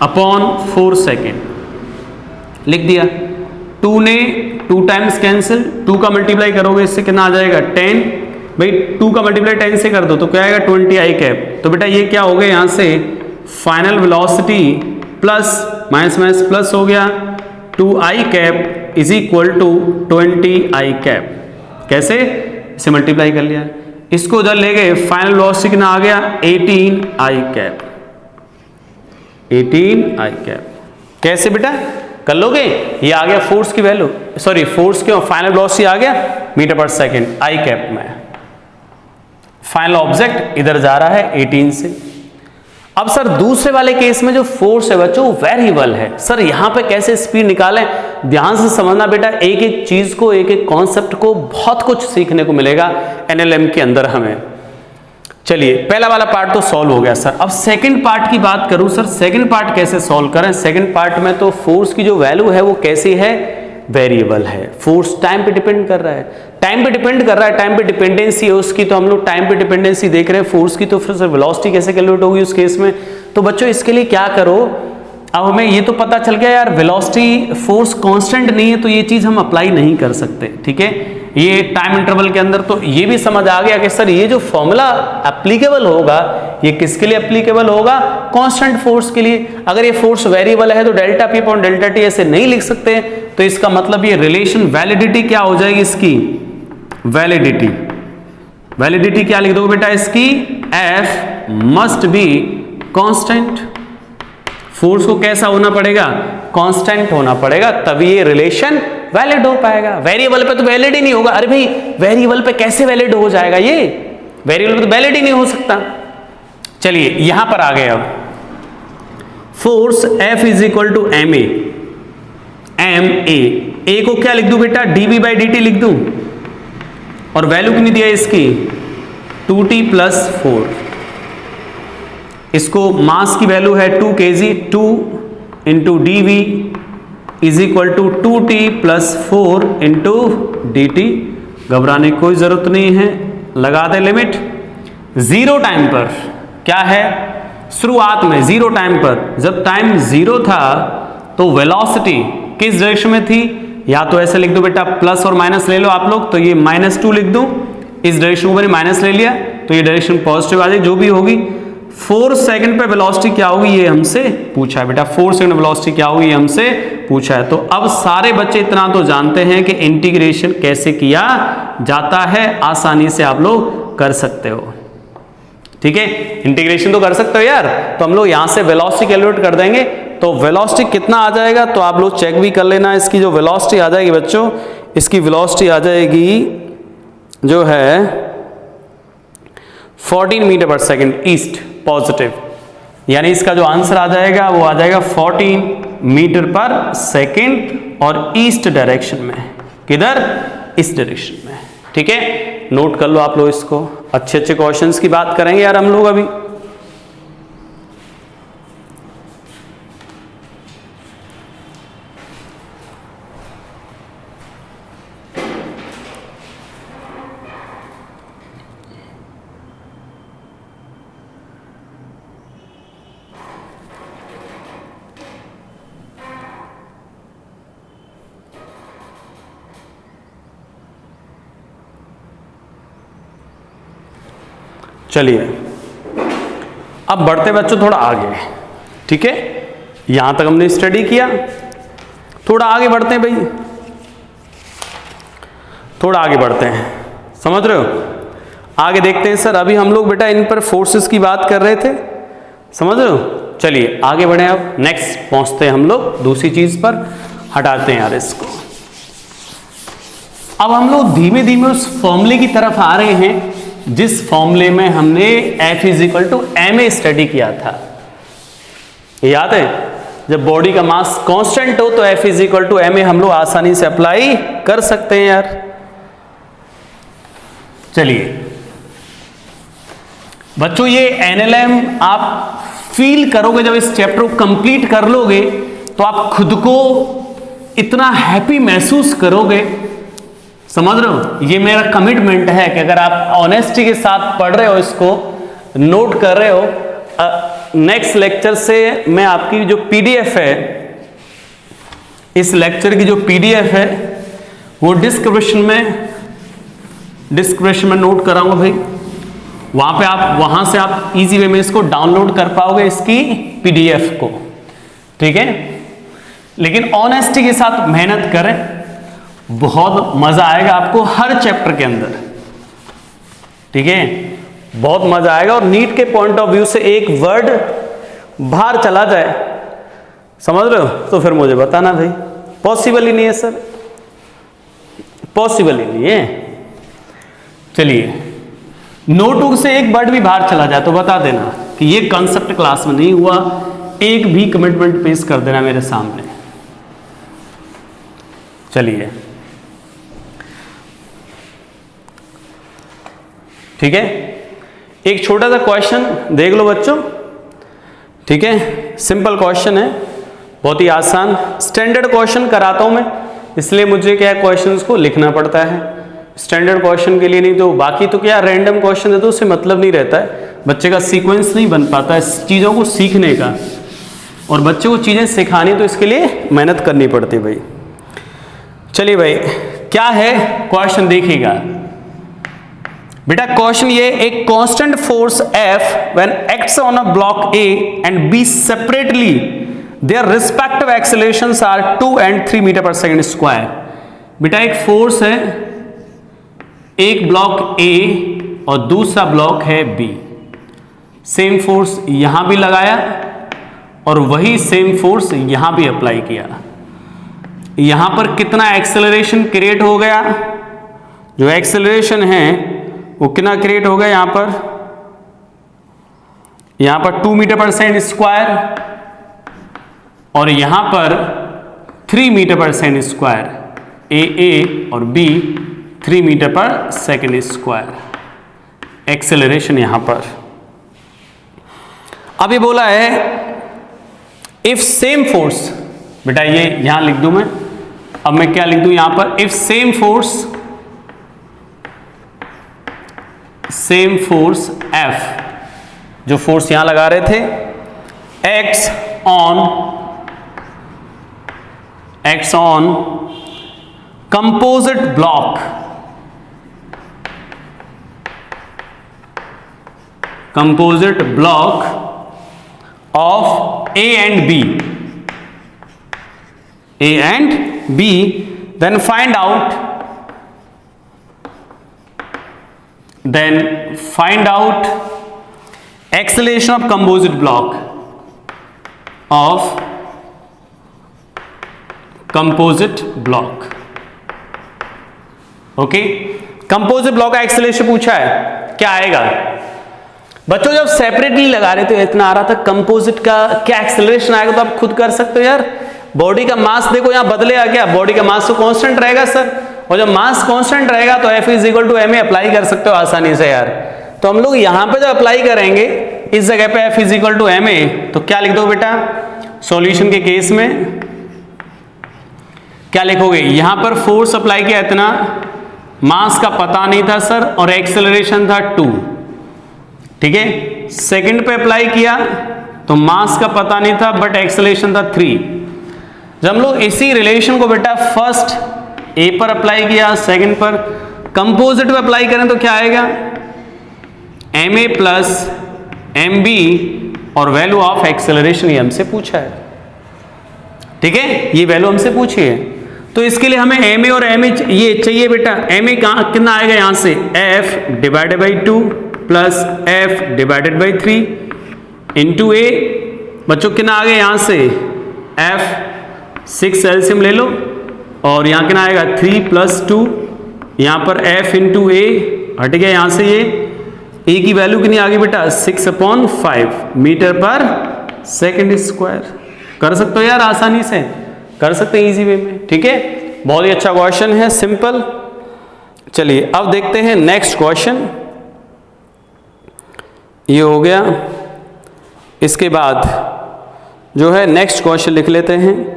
अपॉन 4 सेकेंड लिख दिया. 2 ने 2 टाइम्स कैंसिल, 2 का मल्टीप्लाई करोगे इससे कितना आ जाएगा, 10. भाई 2 का मल्टीप्लाई 10 से कर दो तो क्या आएगा, 20 आई कैप. तो बेटा ये क्या हो गया, यहां से final velocity plus minus minus plus हो गया, 2 i cap is equal to 20 i cap. कैसे, इसे मल्टीप्लाई कर लिया, इसको उधर ले गए, फाइनल वेलोसिटी कितना आ गया, 18 आई कैप. 18 आई कैप. कैसे बेटा कर लोगे, ये आ गया फोर्स की वैल्यू, सॉरी फोर्स क्यों, फाइनल वेलोसिटी आ गया metre per second I cap में. फाइनल ऑब्जेक्ट इधर जा रहा है 18 से. अब सर दूसरे वाले केस में जो फोर्स है बच्चों वेरिएबल है, सर यहां पे कैसे स्पीड निकालें, ध्यान से समझना बेटा, एक एक चीज को, एक एक कॉन्सेप्ट को बहुत कुछ सीखने को मिलेगा एनएलएम के अंदर हमें. चलिए पहला वाला पार्ट तो सॉल्व हो गया सर. अब सेकंड पार्ट की बात करूं सर, सेकंड पार्ट कैसे सॉल्व करें. सेकंड पार्ट में तो फोर्स की जो वैल्यू है वो कैसी है, वेरिएबल है. फोर्स टाइम पे डिपेंड कर रहा है, टाइम पे डिपेंड कर रहा है, टाइम पे डिपेंडेंसी है उसकी, तो हम लोग टाइम पे डिपेंडेंसी देख रहे हैं फोर्स की. तो फिर सर वेलोसिटी कैसे कैलकुलेट होगी उस केस में. तो बच्चों इसके लिए क्या करो, अब हमें ये तो पता चल गया यार वेलोसिटी फोर्स कांस्टेंट नहीं है, तो ये चीज हम अप्लाई नहीं कर सकते. ठीक है, ये टाइम इंटरवल के अंदर, तो ये भी समझ आ गया कि सर ये जो फॉर्मूला एप्लीकेबल होगा ये किसके लिए एप्लीकेबल होगा, कांस्टेंट फोर्स के लिए. अगर ये फोर्स वेरिएबल है तो delta P upon delta T ऐसे नहीं लिख सकते. तो इसका मतलब ये रिलेशन वैलिडिटी क्या हो जाएगी इसकी, वैलिडिटी. वैलिडिटी क्या लिख दोगे बेटा इसकी, F must be constant. Force को कैसा होना पड़ेगा, कांस्टेंट होना पड़ेगा, तभी ये रिलेशन वैलिड हो पाएगा. वेरिएबल पे तो वैलिड ही नहीं होगा. अरे भाई वेरिएबल पे कैसे वैलिड हो जाएगा, ये वेरिएबल पे तो वैलिड ही नहीं हो सकता. चलिए यहां पर आ गए, अब force F is equal to m a को क्या लिख दूं बेटा, dv बाई dt लिख दूं, और वैल्यू कितनी दिया इसकी 2t प्लस 4. इसको मास की वैल्यू है 2 kg, 2 into d v is equal to 2t plus 4 into d t. घबराने की कोई जरूरत नहीं है, लगा दे लिमिट. जीरो टाइम पर क्या है, शुरुआत में जीरो टाइम पर, जब टाइम जीरो था तो वेलोसिटी किस डायरेक्शन में थी, या तो ऐसे लिख दो बेटा, प्लस और माइनस ले लो आप लोग, तो ये -2 लिख दूं, इस डायरेक्शन को मैंने माइनस ले लिया तो ये डायरेक्शन पॉजिटिव आ जाएगी, जो भी होगी। 4 सेकंड पे वेलोसिटी क्या होगी ये हमसे पूछा है बेटा, 4 सेकंड वेलोसिटी क्या होगी ये हमसे पूछा है। तो अब सारे बच्चे इतना तो जानते हैं कि इंटीग्रेशन कैसे किया जाता है, आसानी से आप लोग कर सकते हो, ठीक है, इंटीग्रेशन तो कर सकते हो यार। तो हम लोग यहां से वेलोसिटी कैलकुलेट कर देंगे, तो वेलोसिटी कितना आ जाएगा तो आप लोग चेक भी कर लेना। इसकी जो वेलोसिटी आ जाएगी बच्चों, इसकी वेलोसिटी आ जाएगी जो है 14 मीटर पर सेकंड ईस्ट पॉजिटिव, यानी इसका जो आंसर आ जाएगा वो आ जाएगा 14 मीटर पर सेकंड और ईस्ट डायरेक्शन में, किधर, इस डायरेक्शन में, ठीक है। नोट कर लो आप लोग इसको, अच्छे अच्छे क्वेश्चंस की बात करेंगे यार हम लोग अभी। चलिए अब बढ़ते बच्चों थोड़ा आगे, ठीक है, यहां तक हमने स्टडी किया, थोड़ा आगे बढ़ते हैं भाई, थोड़ा आगे बढ़ते हैं, समझ रहे हो, आगे देखते हैं। सर अभी हम लोग बेटा इन पर फोर्सेस की बात कर रहे थे, समझ रहे हो। चलिए आगे बढ़े, अब नेक्स्ट पहुंचते हैं हम लोग दूसरी चीज पर, हटाते हैं यार इसको। अब हम लोग धीमे धीमे उस फॉर्मूले की तरफ आ रहे हैं जिस फॉर्मूले में हमने F = ma स्टडी किया था, याद है, जब बॉडी का मास कांस्टेंट हो तो F = ma हम लोग आसानी से अप्लाई कर सकते हैं यार। चलिए बच्चों, ये NLM आप फील करोगे जब इस चैप्टर को कंप्लीट कर लोगे तो आप खुद को इतना हैप्पी महसूस करोगे, समझ रहे हो। ये मेरा कमिटमेंट है कि अगर आप ऑनेस्टी के साथ पढ़ रहे हो, इसको नोट कर रहे हो, नेक्स्ट लेक्चर से मैं आपकी जो PDF है, इस लेक्चर की जो PDF है वो डिस्क्रिप्शन में नोट कराऊंगा भाई, वहां से आप इजी वे में इसको डाउनलोड कर पाओगे, इसकी PDF को, ठीक है। लेकिन ऑनेस्टी के साथ मेहनत करें, बहुत मजा आएगा आपको हर चैप्टर के अंदर, ठीक है, बहुत मजा आएगा। और नीट के पॉइंट ऑफ व्यू से एक वर्ड बाहर चला जाए, समझ रहे हो, तो फिर मुझे बताना भाई, पॉसिबल ही नहीं है सर, पॉसिबल ही नहीं है। चलिए नोटबुक से एक वर्ड भी बाहर चला जाए तो बता देना कि ये कॉन्सेप्ट क्लास में नहीं हुआ, एक भी कमिटमेंट पेश कर देना मेरे सामने। चलिए ठीक है, एक छोटा सा क्वेश्चन देख लो बच्चों, ठीक है, सिंपल क्वेश्चन है, बहुत ही आसान, स्टैंडर्ड क्वेश्चन कराता हूं मैं, इसलिए मुझे क्या क्वेश्चंस को लिखना पड़ता है स्टैंडर्ड क्वेश्चन के लिए, नहीं तो बाकी तो क्या रैंडम क्वेश्चन है तो उससे मतलब नहीं रहता है, बच्चे का सीक्वेंस नहीं बन पाता है चीज़ों को सीखने का, और बच्चे को चीज़ें सिखानी तो इसके लिए मेहनत करनी पड़ती है भाई। चलिए भाई क्या है क्वेश्चन देखिएगा बेटा, क्वेश्चन ये, एक constant force F when acts on a block A and B separately, their respective accelerations are 2 and 3 metre per second square. बेटा एक फोर्स है, एक ब्लॉक A और दूसरा ब्लॉक है B, सेम फोर्स यहां भी लगाया और वही सेम फोर्स यहां भी अप्लाई किया, यहां पर कितना एक्सेलरेशन क्रिएट हो गया, जो एक्सेलरेशन है वो कितना क्रिएट हो गया, यहां पर 2 मीटर पर सेकेंड स्क्वायर और यहां पर 3 metre per second square, A और B 3 metre per second square acceleration यहां पर। अभी बोला है इफ सेम फोर्स, बेटा ये यहां लिख दूं मैं, अब मैं क्या लिख दूं यहां पर, इफ सेम फोर्स F, जो फोर्स यहां लगा रहे थे, x on composite block, composite block of A and B, A and B, then find out acceleration of composite block of composite block. Okay, composite block का acceleration पूछा है, क्या आएगा बच्चों? जब सेपरेटली लगा रहे थे इतना आ रहा था, कंपोजिट का क्या एक्सेलरेशन आएगा तो आप खुद कर सकते हो यार। बॉडी का मास देखो यहां बदलेगा क्या? बॉडी का मास तो कांस्टेंट रहेगा सर, और जब मास कांस्टेंट रहेगा तो F = ma अप्लाई कर सकते हो आसानी से यार। तो हम लोग यहां पे जब अप्लाई करेंगे इस जगह पे F = ma, तो क्या लिख दो बेटा सॉल्यूशन के केस में? क्या लिखोगे? यहां पर फोर्स अप्लाई किया इतना, मास का पता नहीं था सर, और एक्सेलरेशन था 2, ठीक है। सेकंड पे अप्लाई किया तो मास का पता नहीं था बट एक्सेलरेशन था 3। जब हम लोग इसी रिलेशन को बेटा फर्स्ट ए पर अप्लाई किया, सेकंड पर कंपोजिट पे अप्लाई करें तो क्या आएगा? ma प्लस mb, और वैल्यू ऑफ एक्सेलरेशन ये हमसे पूछा है, ठीक है, ये वैल्यू हमसे पूछी है। तो इसके लिए हमें ma और ma ये चाहिए बेटा। ma कितना आएगा यहां से? F/2 plus F/3 into a। बच्चों कितना आ गया यहां से? F6 एलसीएम ले लो, और यहां कितना आएगा? 3 + 2, यहां पर F इंटू a हट गया यहां से, ये a की वैल्यू कितनी आ गई बेटा? 6/5 मीटर पर सेकेंड स्क्वायर। कर सकते हो यार, आसानी से कर सकते हैं इजी वे में, ठीक है। बहुत ही अच्छा क्वेश्चन है, सिंपल। चलिए अब देखते हैं नेक्स्ट क्वेश्चन। ये हो गया, इसके बाद जो है नेक्स्ट क्वेश्चन लिख लेते हैं।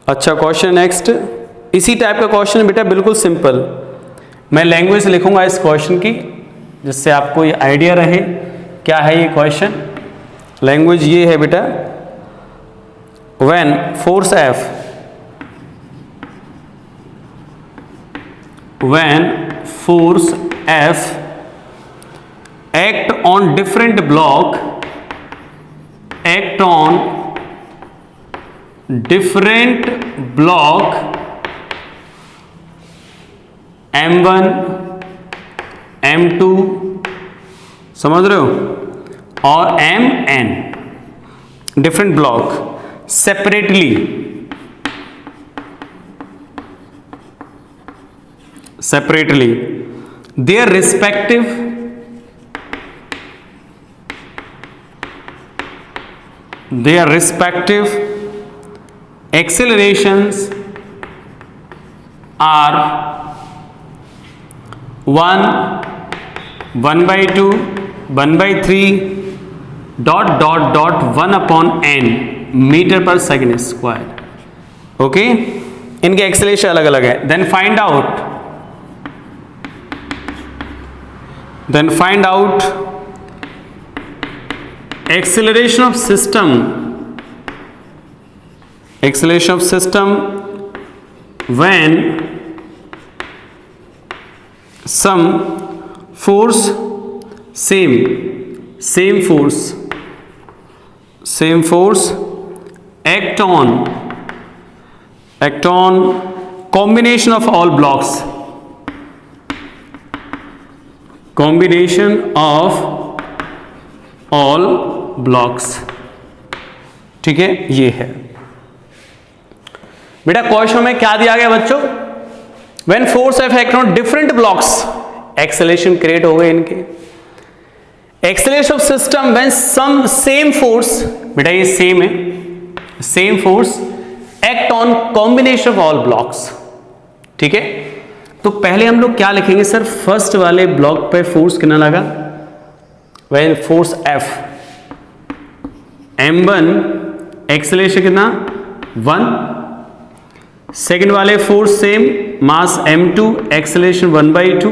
अच्छा क्वेश्चन नेक्स्ट, इसी टाइप का क्वेश्चन बेटा, बिल्कुल सिंपल। मैं लैंग्वेज लिखूंगा इस क्वेश्चन की, जिससे आपको ये आइडिया रहे क्या है ये क्वेश्चन। लैंग्वेज ये है बेटा, when force F act on different block M1 M2 समझ रहे हो, और Mn, different block separately their respective accelerations are 1, 1/2, 1/3 ... 1/n metre per second square. Okay, इनके एक्सेलरेशन अलग अलग है। Then find out acceleration of system when some force same force act on combination of all blocks, ठीक है। ये है बेटा question में क्या दिया गया बच्चों? When force F act on different blocks, acceleration create हो गए इनके। Acceleration of system when some same force, बेटा ये सेम है, same force act on combination of all blocks, ठीक है। तो पहले हम लोग क्या लिखेंगे सर? फर्स्ट वाले ब्लॉक पे फोर्स कितना लगा? When force F M1 acceleration कितना? 1। सेकेंड वाले फोर्स सेम, मास M2 एक्सेलरेशन 1/2,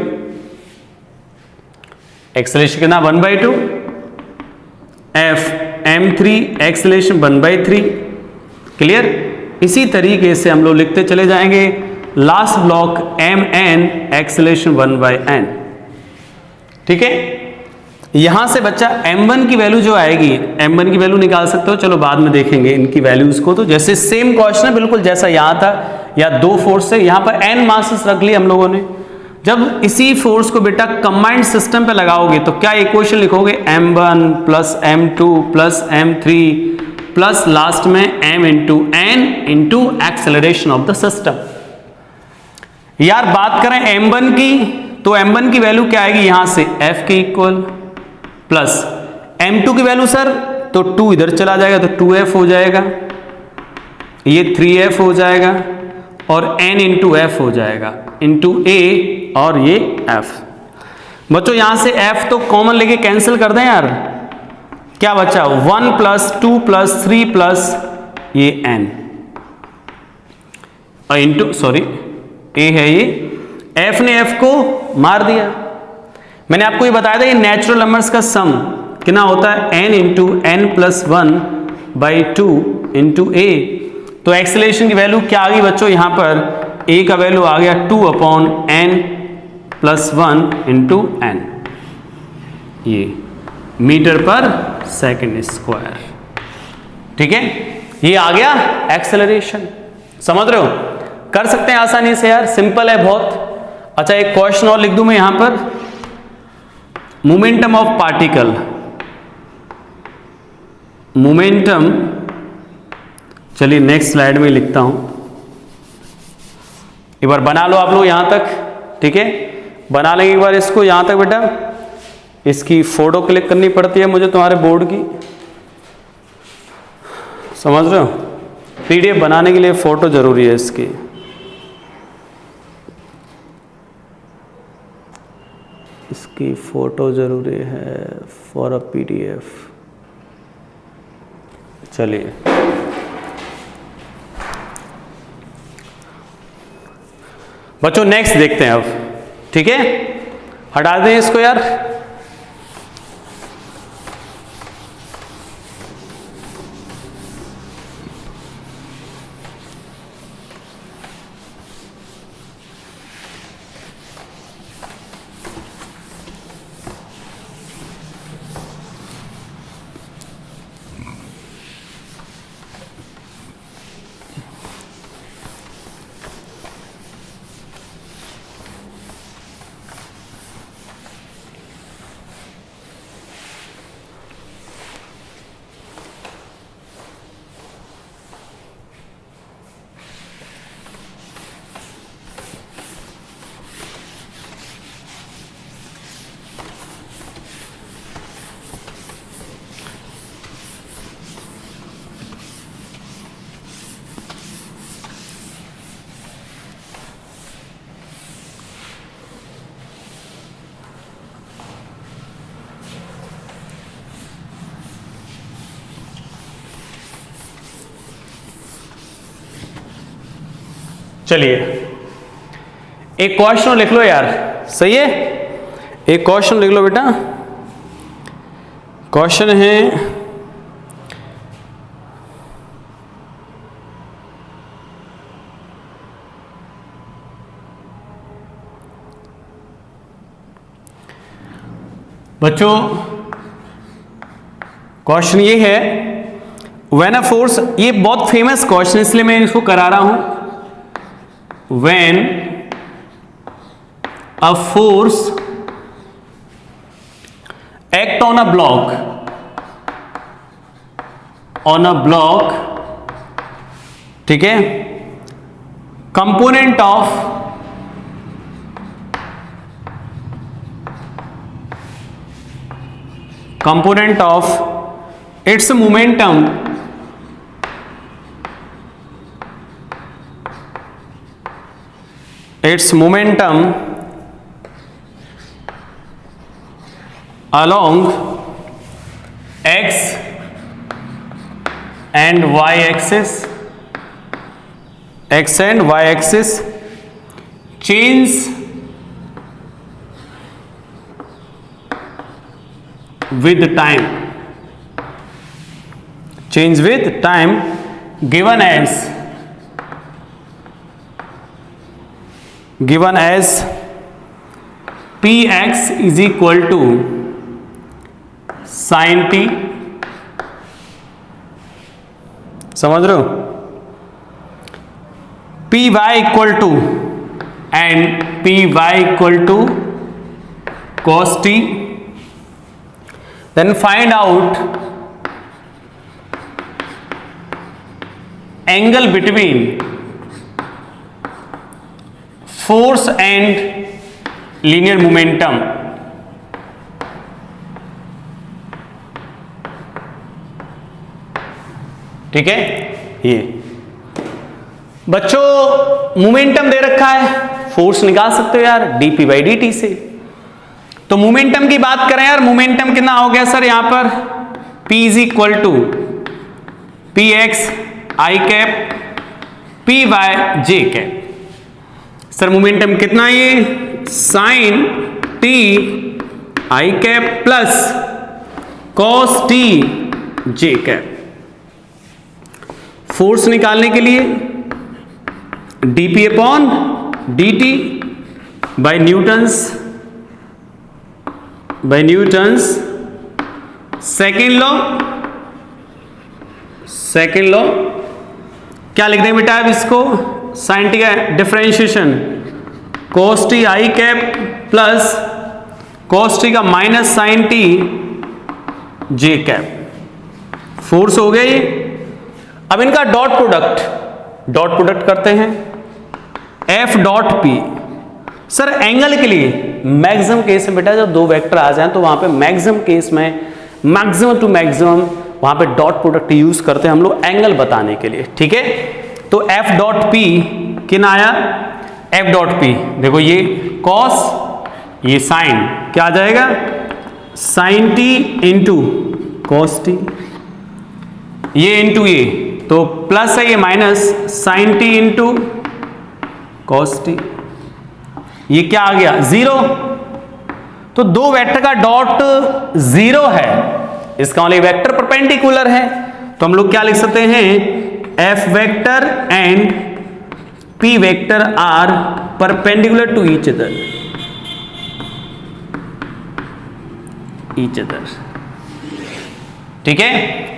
एक्सेलरेशन कितना? 1/2। F M3 acceleration 1/3। क्लियर? इसी तरीके से हम लोग लिखते चले जाएंगे last block mn acceleration 1/n। ठीक है, यहां से बच्चा m1 की वैल्यू जो आएगी, m1 की वैल्यू निकाल सकते हो, चलो बाद में देखेंगे इनकी वैल्यूज को। तो जैसे सेम क्वेश्चन है बिल्कुल जैसा यहां था, या 2 फोर्स है, यहां पर n मासेस रख लिए हम लोगों ने। जब इसी फोर्स को बेटा कंबाइंड सिस्टम पे लगाओगे तो क्या इक्वेशन लिखोगे, m1 plus m2 plus m3 plus last में m into n into acceleration of the system. यार बात करें m1 की, तो m1 की वैल्यू क्या आएगी, यहां से f के इक्वल प्लस m2 की वैल्यू सर तो 2 इधर चला जाएगा तो 2f हो जाएगा, ये 3f हो जाएगा और n इंटू एफ हो जाएगा इंटू a और ये f। बच्चों यहां से f तो कॉमन लेके कैंसिल कर दें यार, क्या बचा 1 प्लस 2 प्लस 3 प्लस ये n और इंटू सॉरी a है ये, f ने f को मार दिया। मैंने आपको ये बताया था ये नेचुरल नंबर्स का सम कितना होता है, n into n plus 1/2 into a। तो एक्सेलरेशन की वैल्यू क्या आ गई बच्चों, यहां पर a का वैल्यू आ गया 2/n प्लस 1 इंटू n, ये मीटर पर सेकेंड स्क्वायर। ठीक है, ये आ गया एक्सेलरेशन। समझ रहे हो, कर सकते हैं आसानी से यार, सिंपल है बहुत। अच्छा एक क्वेश्चन और लिख दूं मैं यहां पर, मोमेंटम ऑफ पार्टिकल, मोमेंटम, चलिए नेक्स्ट स्लाइड में लिखता हूं, एक बार बना लो आप लोग यहां तक। ठीक है, बना लेंगे एक बार इसको यहां तक बेटा, इसकी फोटो क्लिक करनी पड़ती है मुझे तुम्हारे बोर्ड की, समझ रहे हो, पीडीएफ बनाने के लिए फोटो जरूरी है इसकी। इसकी फोटो जरूरी है फॉर अ पीडीएफ। चलिए बच्चों नेक्स्ट देखते हैं अब। ठीक है, हटा दें इसको यार। चलिए एक क्वेश्चन लिख लो यार, सही है, एक क्वेश्चन लिख लो बेटा। क्वेश्चन है बच्चों, क्वेश्चन ये है व्हेन अ फोर्स, ये बहुत फेमस क्वेश्चन इसलिए मैं इसको करा रहा हूं। When a force act on a block, ठीक है, component of its momentum along x and y axis change with time given as given as p x is equal to sine t, समझ रहे हो, p y equal to and p y equal to cos t, then find out angle between force and linear momentum. ठीक है, ये बच्चों momentum दे रखा है, force निकाल सकते हो यार dp बाई dt से। तो मोमेंटम की बात करें यार, मोमेंटम कितना हो गया सर यहां पर, P is equal to p x i cap p y j cap. Sir momentum कितना, ये sine t i cap plus cos t j cap. Force निकालने के लिए dp upon dt by Newton's second law क्या लिख दें बेटा अब इसको, साइन टी का differentiation cos t i cap plus cos t का minus sine t j cap. Force हो गया ये। अब इनका डॉट प्रोडक्ट करते हैं, F dot P. Sir angle के लिए मैक्सिमम केस में बेटा जब दो वेक्टर आ जाएं तो वहां पे मैक्सिमम केस में मैक्सिमम टू मैक्सिमम वहां पे डॉट प्रोडक्ट यूज करते हैं हम लोग एंगल बताने के लिए, ठीक है। तो F डॉट पी कितना आया, F डॉट पी देखो ये कॉस ये साइन क्या आ जाएगा, sine t into cos t, ये इंटू ये तो प्लस है, ये minus sine t into cos t, ये क्या आ गया जीरो। तो दो वेक्टर का डॉट जीरो है, इसका मतलब वेक्टर परपेंडिकुलर है, तो हम लोग क्या लिख सकते हैं, F vector and P vector are perpendicular to each other, ठीक है।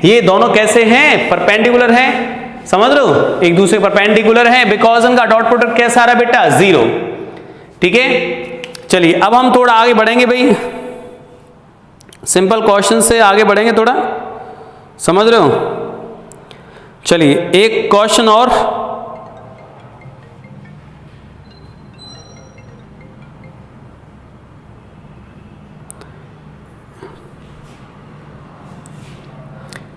ये दोनों कैसे हैं, परपेंडिकुलर हैं, समझ रहे हो, एक दूसरे परपेंडिकुलर हैं बिकॉज उनका डॉट प्रोडक्ट कैसा आ रहा है बेटा, जीरो, ठीक है। चलिए अब हम थोड़ा आगे बढ़ेंगे भाई, सिंपल क्वेश्चन से आगे बढ़ेंगे थोड़ा, समझ रहे हो। चलिए एक क्वेश्चन और,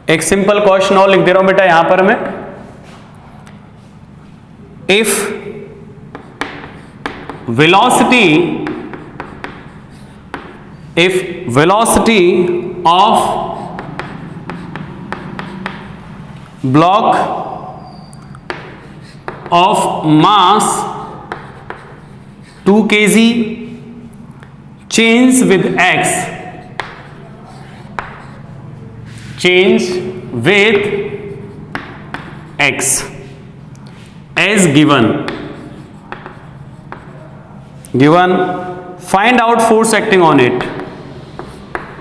एक सिंपल क्वेश्चन और लिख दे रहा हूं बेटा यहां पर मैं, if velocity of block of mass 2 kg change with x as given, find out force acting on it,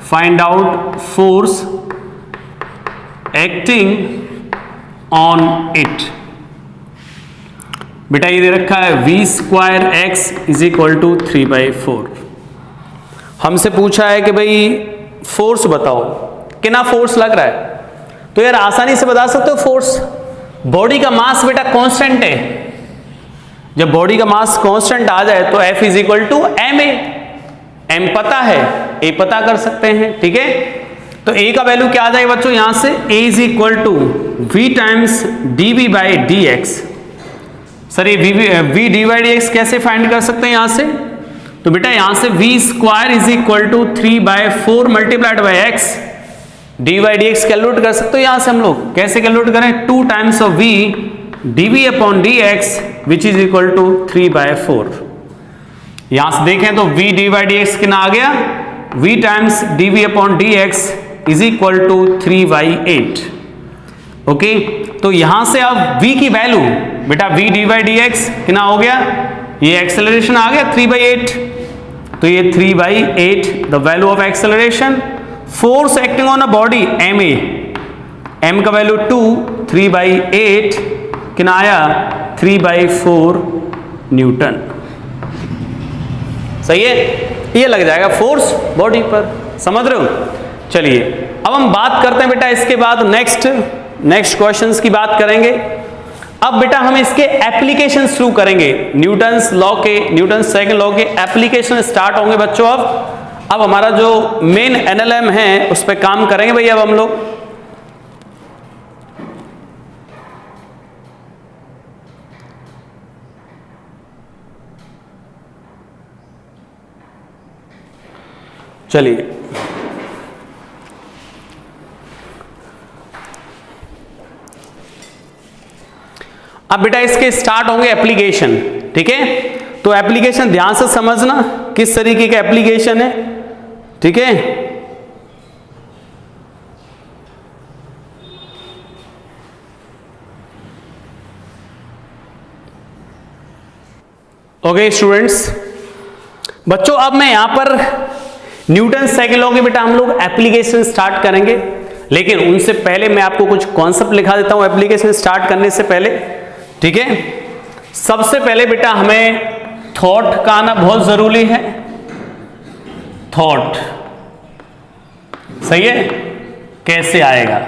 find out force acting on it। बेटा ये दे रखा है v square x is equal to 3/4। हमसे पूछा है कि भाई फोर्स बताओ, कितना फोर्स लग रहा है, तो यार आसानी से बता सकते हो फोर्स, बॉडी का मास बेटा कांस्टेंट है, जब बॉडी का मास कांस्टेंट आ जाए तो F is equal to m a, m पता है, ए पता कर सकते हैं, ठीक है। तो ए का वैल्यू क्या आ जाएगा बच्चों यहां से, a is equal to v times d v by d x. Sir ये v d by d x कैसे फाइंड कर सकते हैं यहां से, तो बेटा यहां से v square is equal to 3/4 multiplied by एक्स, d by d x calculate कर सकते हो यहां से हम लोग, कैसे कैलकुलेट करें, 2 times of v d v upon d x which is equal to 3/4। यहां से देखें तो v d by d x कितना आ गया, v times d v upon d x is equal to 3/8, okay. तो यहां से अब v की वैल्यू बेटा v d by d x कितना हो गया ये एक्सेलरेशन आ गया 3/8, तो ये 3/8 the value of acceleration. Force acting on a body ma, m का वैल्यू 2, 3/8 कितना आया 3/4 न्यूटन। सही है, ये लग जाएगा फोर्स बॉडी पर, समझ रहे हो। चलिए अब हम बात करते हैं बेटा इसके बाद नेक्स्ट क्वेश्चंस की बात करेंगे। अब बेटा हम इसके एप्लीकेशन शुरू करेंगे, न्यूटन्स लॉ के, न्यूटन सेकंड लॉ के एप्लीकेशन स्टार्ट होंगे बच्चों। अब हमारा जो मेन एनएलएम है उस पर काम करेंगे भैया अब हम लोग। चलिए अब बेटा इसके स्टार्ट होंगे एप्लीकेशन, ठीक है। तो एप्लीकेशन ध्यान से समझना किस तरीके का एप्लीकेशन है, ठीक है। ओके स्टूडेंट्स, बच्चों अब मैं यहां पर न्यूटन सेकंड लॉ के बेटा हम लोग एप्लीकेशन स्टार्ट करेंगे, लेकिन उनसे पहले मैं आपको कुछ कॉन्सेप्ट लिखा देता हूं एप्लीकेशन स्टार्ट करने से पहले, ठीक है। सबसे पहले बेटा हमें थॉट का आना बहुत जरूरी है। थॉट सही है, कैसे आएगा।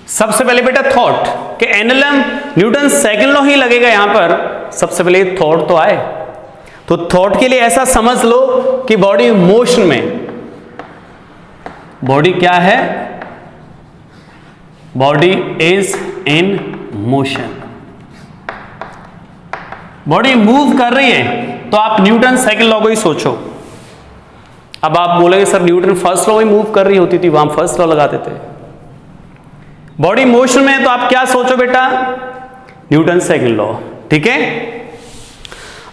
सबसे पहले बेटा थॉट के एनएलएम न्यूटन सेकंड लॉ ही लगेगा यहां पर, सबसे पहले थॉट तो आए। तो थॉट के लिए ऐसा समझ लो कि बॉडी मोशन में, बॉडी क्या है, body is in motion, body move कर रही है। तो आप न्यूटन सेकंड लॉ को ही सोचो। अब आप बोलेंगे सर न्यूटन फर्स्ट लॉ में मूव कर रही होती थी, वहां फर्स्ट लॉ लगाते थे। बॉडी मोशन में तो आप क्या सोचो बेटा, न्यूटन सेकंड लॉ, ठीक है।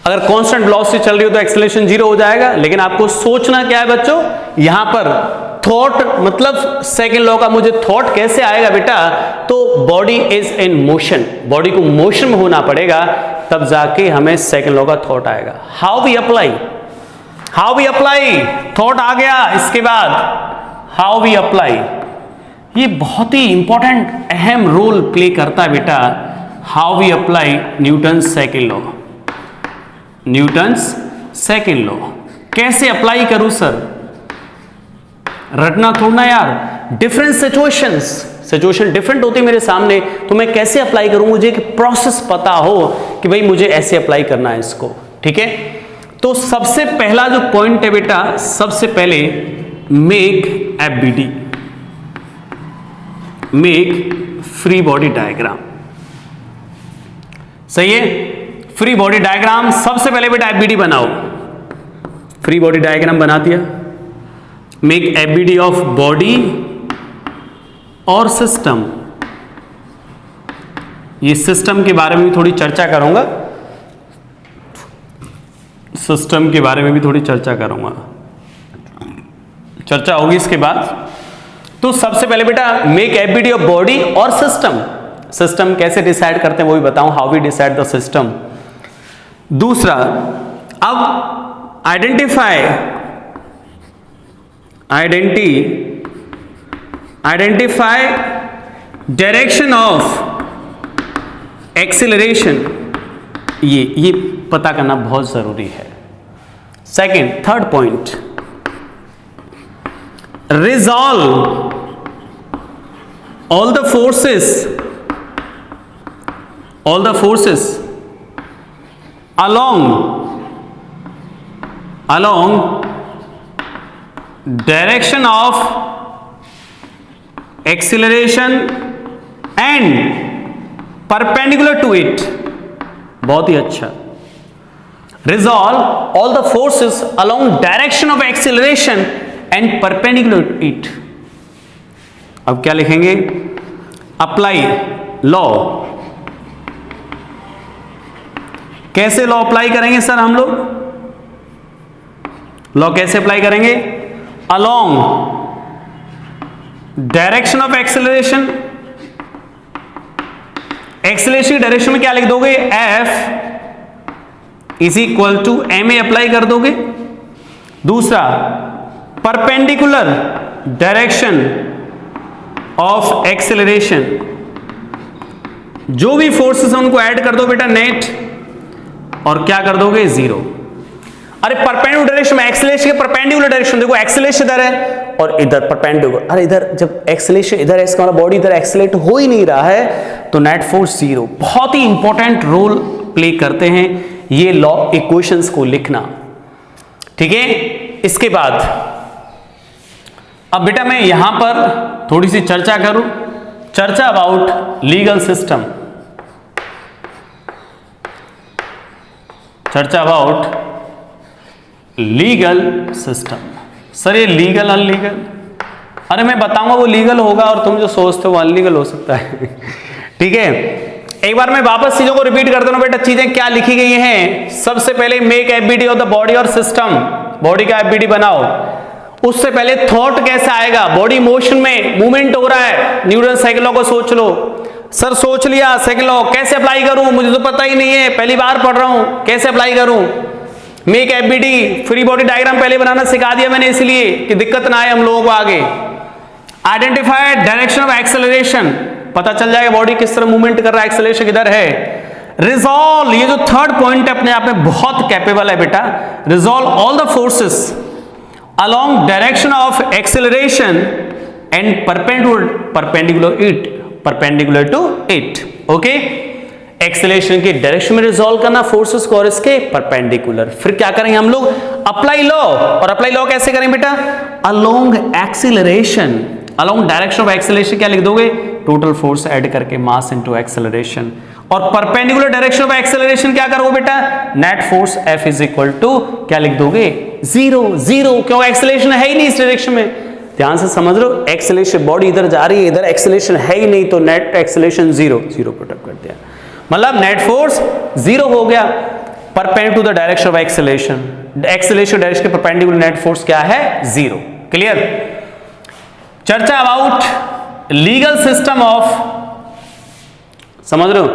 अगर कांस्टेंट वेलोसिटी चल रही हो तो एक्सेलरेशन 0 हो जाएगा, लेकिन आपको सोचना क्या है बच्चों, यहां पर थॉट मतलब सेकंड लॉ का मुझे थॉट कैसे आएगा बेटा, तो body is in motion, body को मोशन में होना पड़ेगा तब जाके हमें सेकंड लॉ का थॉट आएगा। हाउ वी अप्लाई थॉट आ गया, इसके बाद हाउ वी अप्लाई, ये बहुत ही इंपॉर्टेंट अहम रोल प्ले करता है बेटा। How we apply Newton second law, Newton's second law कैसे अप्लाई करूं सर, रटना थोड़ा यार, डिफरेंट सिचुएशन डिफरेंट होती है मेरे सामने, तो मैं कैसे अप्लाई करूं, मुझे एक प्रोसेस पता हो कि भाई मुझे ऐसे अप्लाई करना है इसको, ठीक है। तो सबसे पहला जो पॉइंट है बेटा, सबसे पहले make FBD, make free body diagram, सही है। फ्री बॉडी डायग्राम सबसे पहले बेटा एफबीडी बनाओ, फ्री बॉडी डायग्राम बना दिया। मेक एफबीडी ऑफ बॉडी और सिस्टम, ये सिस्टम के बारे में भी थोड़ी चर्चा करूंगा, सिस्टम के बारे में भी थोड़ी चर्चा करूंगा, चर्चा होगी इसके बाद। तो सबसे पहले बेटा मेक एफबीडी ऑफ बॉडी और सिस्टम, सिस्टम कैसे डिसाइड करते हैं वो भी बताऊं, how we decide the system. दूसरा, अब आइडेंटिफाई डायरेक्शन ऑफ एक्सेलरेशन, ये पता करना बहुत जरूरी है। Second, third point, resolve all the forces along direction of acceleration and perpendicular to it, बहुत ही अच्छा। resolve all the forces along direction of acceleration and perpendicular to it। अब क्या लिखेंगे, अप्लाई लॉ, कैसे लॉ अप्लाई करेंगे sir हम लोग, law कैसे अप्लाई करेंगे, along direction of acceleration acceleration की डायरेक्शन में क्या लिख दोगे, F is equal to ma apply कर दोगे। दूसरा, परपेंडिकुलर डायरेक्शन ऑफ एक्सेलरेशन, जो भी फोर्सेस हैं उनको ऐड कर दो बेटा नेट, और क्या कर दोगे, 0। अरे परपेंडिकुलर डायरेक्शन में एक्सेलरेशन के परपेंडिकुलर डायरेक्शन, देखो एक्सेलरेशन इधर है और इधर परपेंडिकुलर, अरे इधर जब एक्सेलरेशन इधर है इसका मतलब बॉडी इधर एक्सेलरेट हो ही नहीं रहा है, तो नेट फोर्स 0। बहुत ही इंपॉर्टेंट रोल प्ले करते हैं ये लॉ इक्वेशंस को लिखना, ठीक है। इसके बाद अब बेटा मैं यहां पर थोड़ी सी चर्चा करूं, चर्चा अबाउट लीगल सिस्टम, चर्चा अबाउट लीगल सिस्टम। सर ये लीगल अनलीगल, अरे मैं बताऊंगा वो लीगल होगा और तुम जो सोचते हो वो अनलीगल हो सकता है ठीक है। एक बार मैं वापस चीजों को रिपीट कर दूं बेटा, चीजें क्या लिखी गई हैं। सबसे पहले make FBD of the body और सिस्टम, बॉडी का एफबीडी बनाओ। उससे पहले थॉट कैसे आएगा, बॉडी मोशन में मूवमेंट हो रहा है, न्यूटन सेकंड लॉ को सोच लो। सर सोच लिया सेकंड लॉ, कैसे अप्लाई करूं, मुझे तो पता ही नहीं है, पहली बार पढ़ रहा हूं, कैसे अप्लाई करूं। Make FBD, free body diagram पहले बनाना सिखा दिया मैंने, इसलिए कि दिक्कत ना आए हम लोगों को आगे। आइडेंटिफाई डायरेक्शन ऑफ एक्सेलरेशन, पता चल जाएगा बॉडी किस तरह मूवमेंट कर रहा है, एक्सेलरेशन किधर है। रिजॉल्व, ये जो थर्ड पॉइंट अपने आप में बहुत कैपेबल है बेटा। Resolve all the forces along direction of acceleration and perpendicular to it, okay. Acceleration की डायरेक्शन में रिजॉल्व करना फोर्सेस को और इसके परपेंडिकुलर। फिर क्या करेंगे हम लोग, अप्लाई लॉ, और अप्लाई लॉ कैसे करेंगे बेटा, along acceleration, along direction of acceleration क्या लिख दोगे, टोटल फोर्स ऐड करके मास इनटू एक्सेलरेशन। और परपेंडिकुलर डायरेक्शन ऑफ एक्सेलरेशन क्या करोगे बेटा, net force F is equal to क्या लिख दोगे, 0। क्यों, एक्सेलरेशन है ही नहीं इस डायरेक्शन में, ध्यान से समझ लो। एक्सेलरेशन, बॉडी इधर जा रही है, इधर एक्सेलरेशन है ही नहीं, तो नेट एक्सेलरेशन 0 पुटअप कर दिया, मतलब नेट फोर्स 0 हो गया। Perpendicular to the direction of acceleration, acceleration direction के परपेंडिकुलर नेट फोर्स क्या है, 0। क्लियर। चर्चा अबाउट लीगल सिस्टम ऑफ, समझ रहे हो,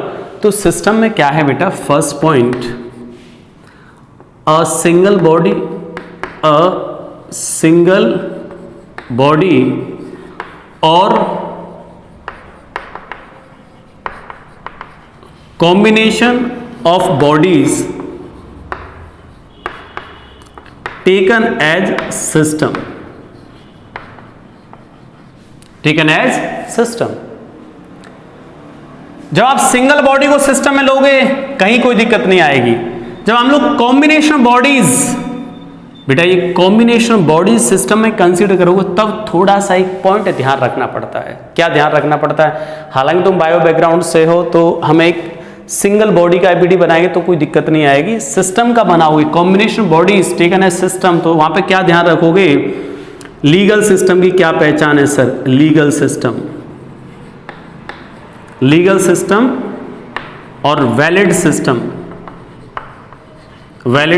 तो सिस्टम में क्या है बेटा, first point, a single body और combination of bodies taken as system, जब आप सिंगल बॉडी को सिस्टम में लोगे कहीं कोई दिक्कत नहीं आएगी। जब हम लोग कॉम्बिनेशन बॉडीज, बेटा ये कॉम्बिनेशन बॉडीज सिस्टम में कंसीडर करोगे तब थोड़ा सा एक पॉइंट ध्यान रखना पड़ता है। क्या ध्यान रखना पड़ता है, हालांकि तुम बायो बैकग्राउंड से हो तो हम एक सिंगल बॉडी का एफबीडी बनाएंगे तो कोई दिक्कत नहीं आएगी, सिस्टम का बनाओगे, combination bodies taken as system, तो वहां पे क्या ध्यान रखोगे, लीगल सिस्टम की क्या पहचान है सर, लीगल सिस्टम और वैलिड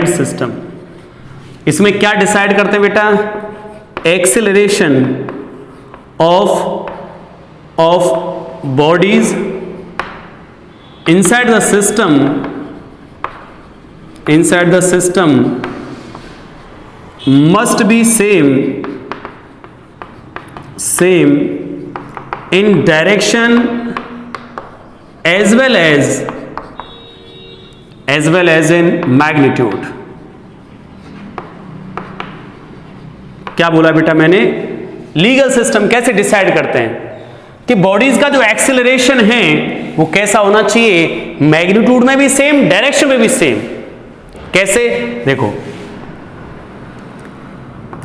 सिस्टम। इसमें क्या डिसाइड करते हैं बेटा, acceleration of bodies inside the system must be same in direction as well as in magnitude। क्या बोला बेटा मैंने, लीगल सिस्टम कैसे डिसाइड करते हैं कि बॉडीज का जो एक्सेलरेशन है वो कैसा होना चाहिए, मैग्नीट्यूड में भी सेम, डायरेक्शन में भी सेम। कैसे, देखो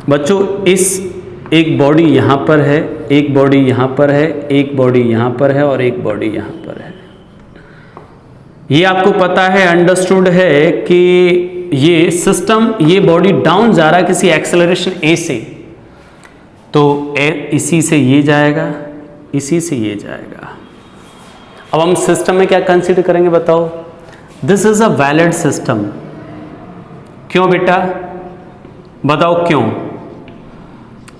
बच्चों, इस एक बॉडी यहां पर है, एक बॉडी यहां पर है, एक बॉडी यहां पर है और एक बॉडी यहां पर है। ये आपको पता है, अंडरस्टूड है कि ये सिस्टम, ये बॉडी डाउन जा रहा है किसी एक्सेलरेशन ए से, तो इसी से ये जाएगा, इसी से ये जाएगा। अब हम सिस्टम में क्या कंसीडर करेंगे बताओ, this is a valid system. क्यों बेटा, बताओ क्यों,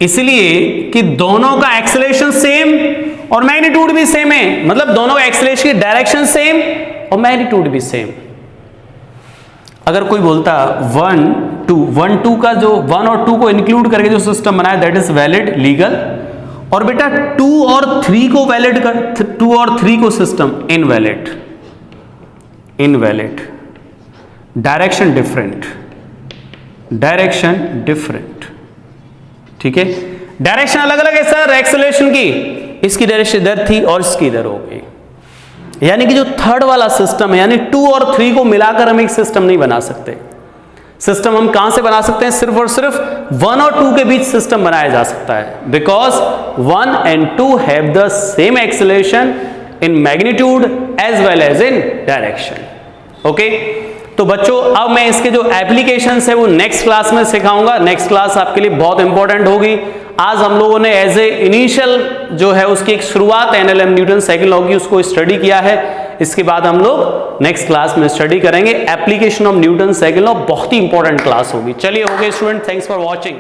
इसलिए कि दोनों का एक्सेलरेशन सेम और मैग्नीट्यूड भी सेम है, मतलब दोनों एक्सेलरेशन की डायरेक्शन सेम और मैग्नीट्यूड भी सेम। अगर कोई बोलता 1 2 का जो 1 और 2 को इंक्लूड करके जो सिस्टम बनाया दैट इज वैलिड लीगल, और बेटा 2 और 3 को वैलिड कर 2 और 3 को system invalid, invalid, direction different, direction different, ठीक है। डायरेक्शन अलग अलग है सर एक्सेलरेशन की, इसकी डायरेक्शन इधर थी और इसकी इधर हो गई, यानी कि जो थर्ड वाला सिस्टम है, यानी 2 और 3 को मिलाकर हम एक सिस्टम नहीं बना सकते। सिस्टम हम कहां से बना सकते हैं? सिर्फ और सिर्फ 1 और 2 के बीच सिस्टम बनाया जा सकता है, because 1 and 2 have the same acceleration in magnitude as well as in direction. Okay, तो बच्चों अब मैं इसके जो एप्लीकेशंस है वो नेक्स्ट क्लास में सिखाऊंगा। नेक्स्ट क्लास आपके लिए बहुत इंपॉर्टेंट होगी। आज हम लोगों ने एज ए इनिशियल जो है उसकी एक शुरुआत एनएलएम न्यूटन सेकंड लॉ की उसको स्टडी किया है। इसके बाद हम लोग नेक्स्ट क्लास में स्टडी करेंगे application of Newton second law, बहुत ही इंपॉर्टेंट क्लास होगी। चलिए हो गए स्टूडेंट, थैंक्स फॉर वॉचिंग।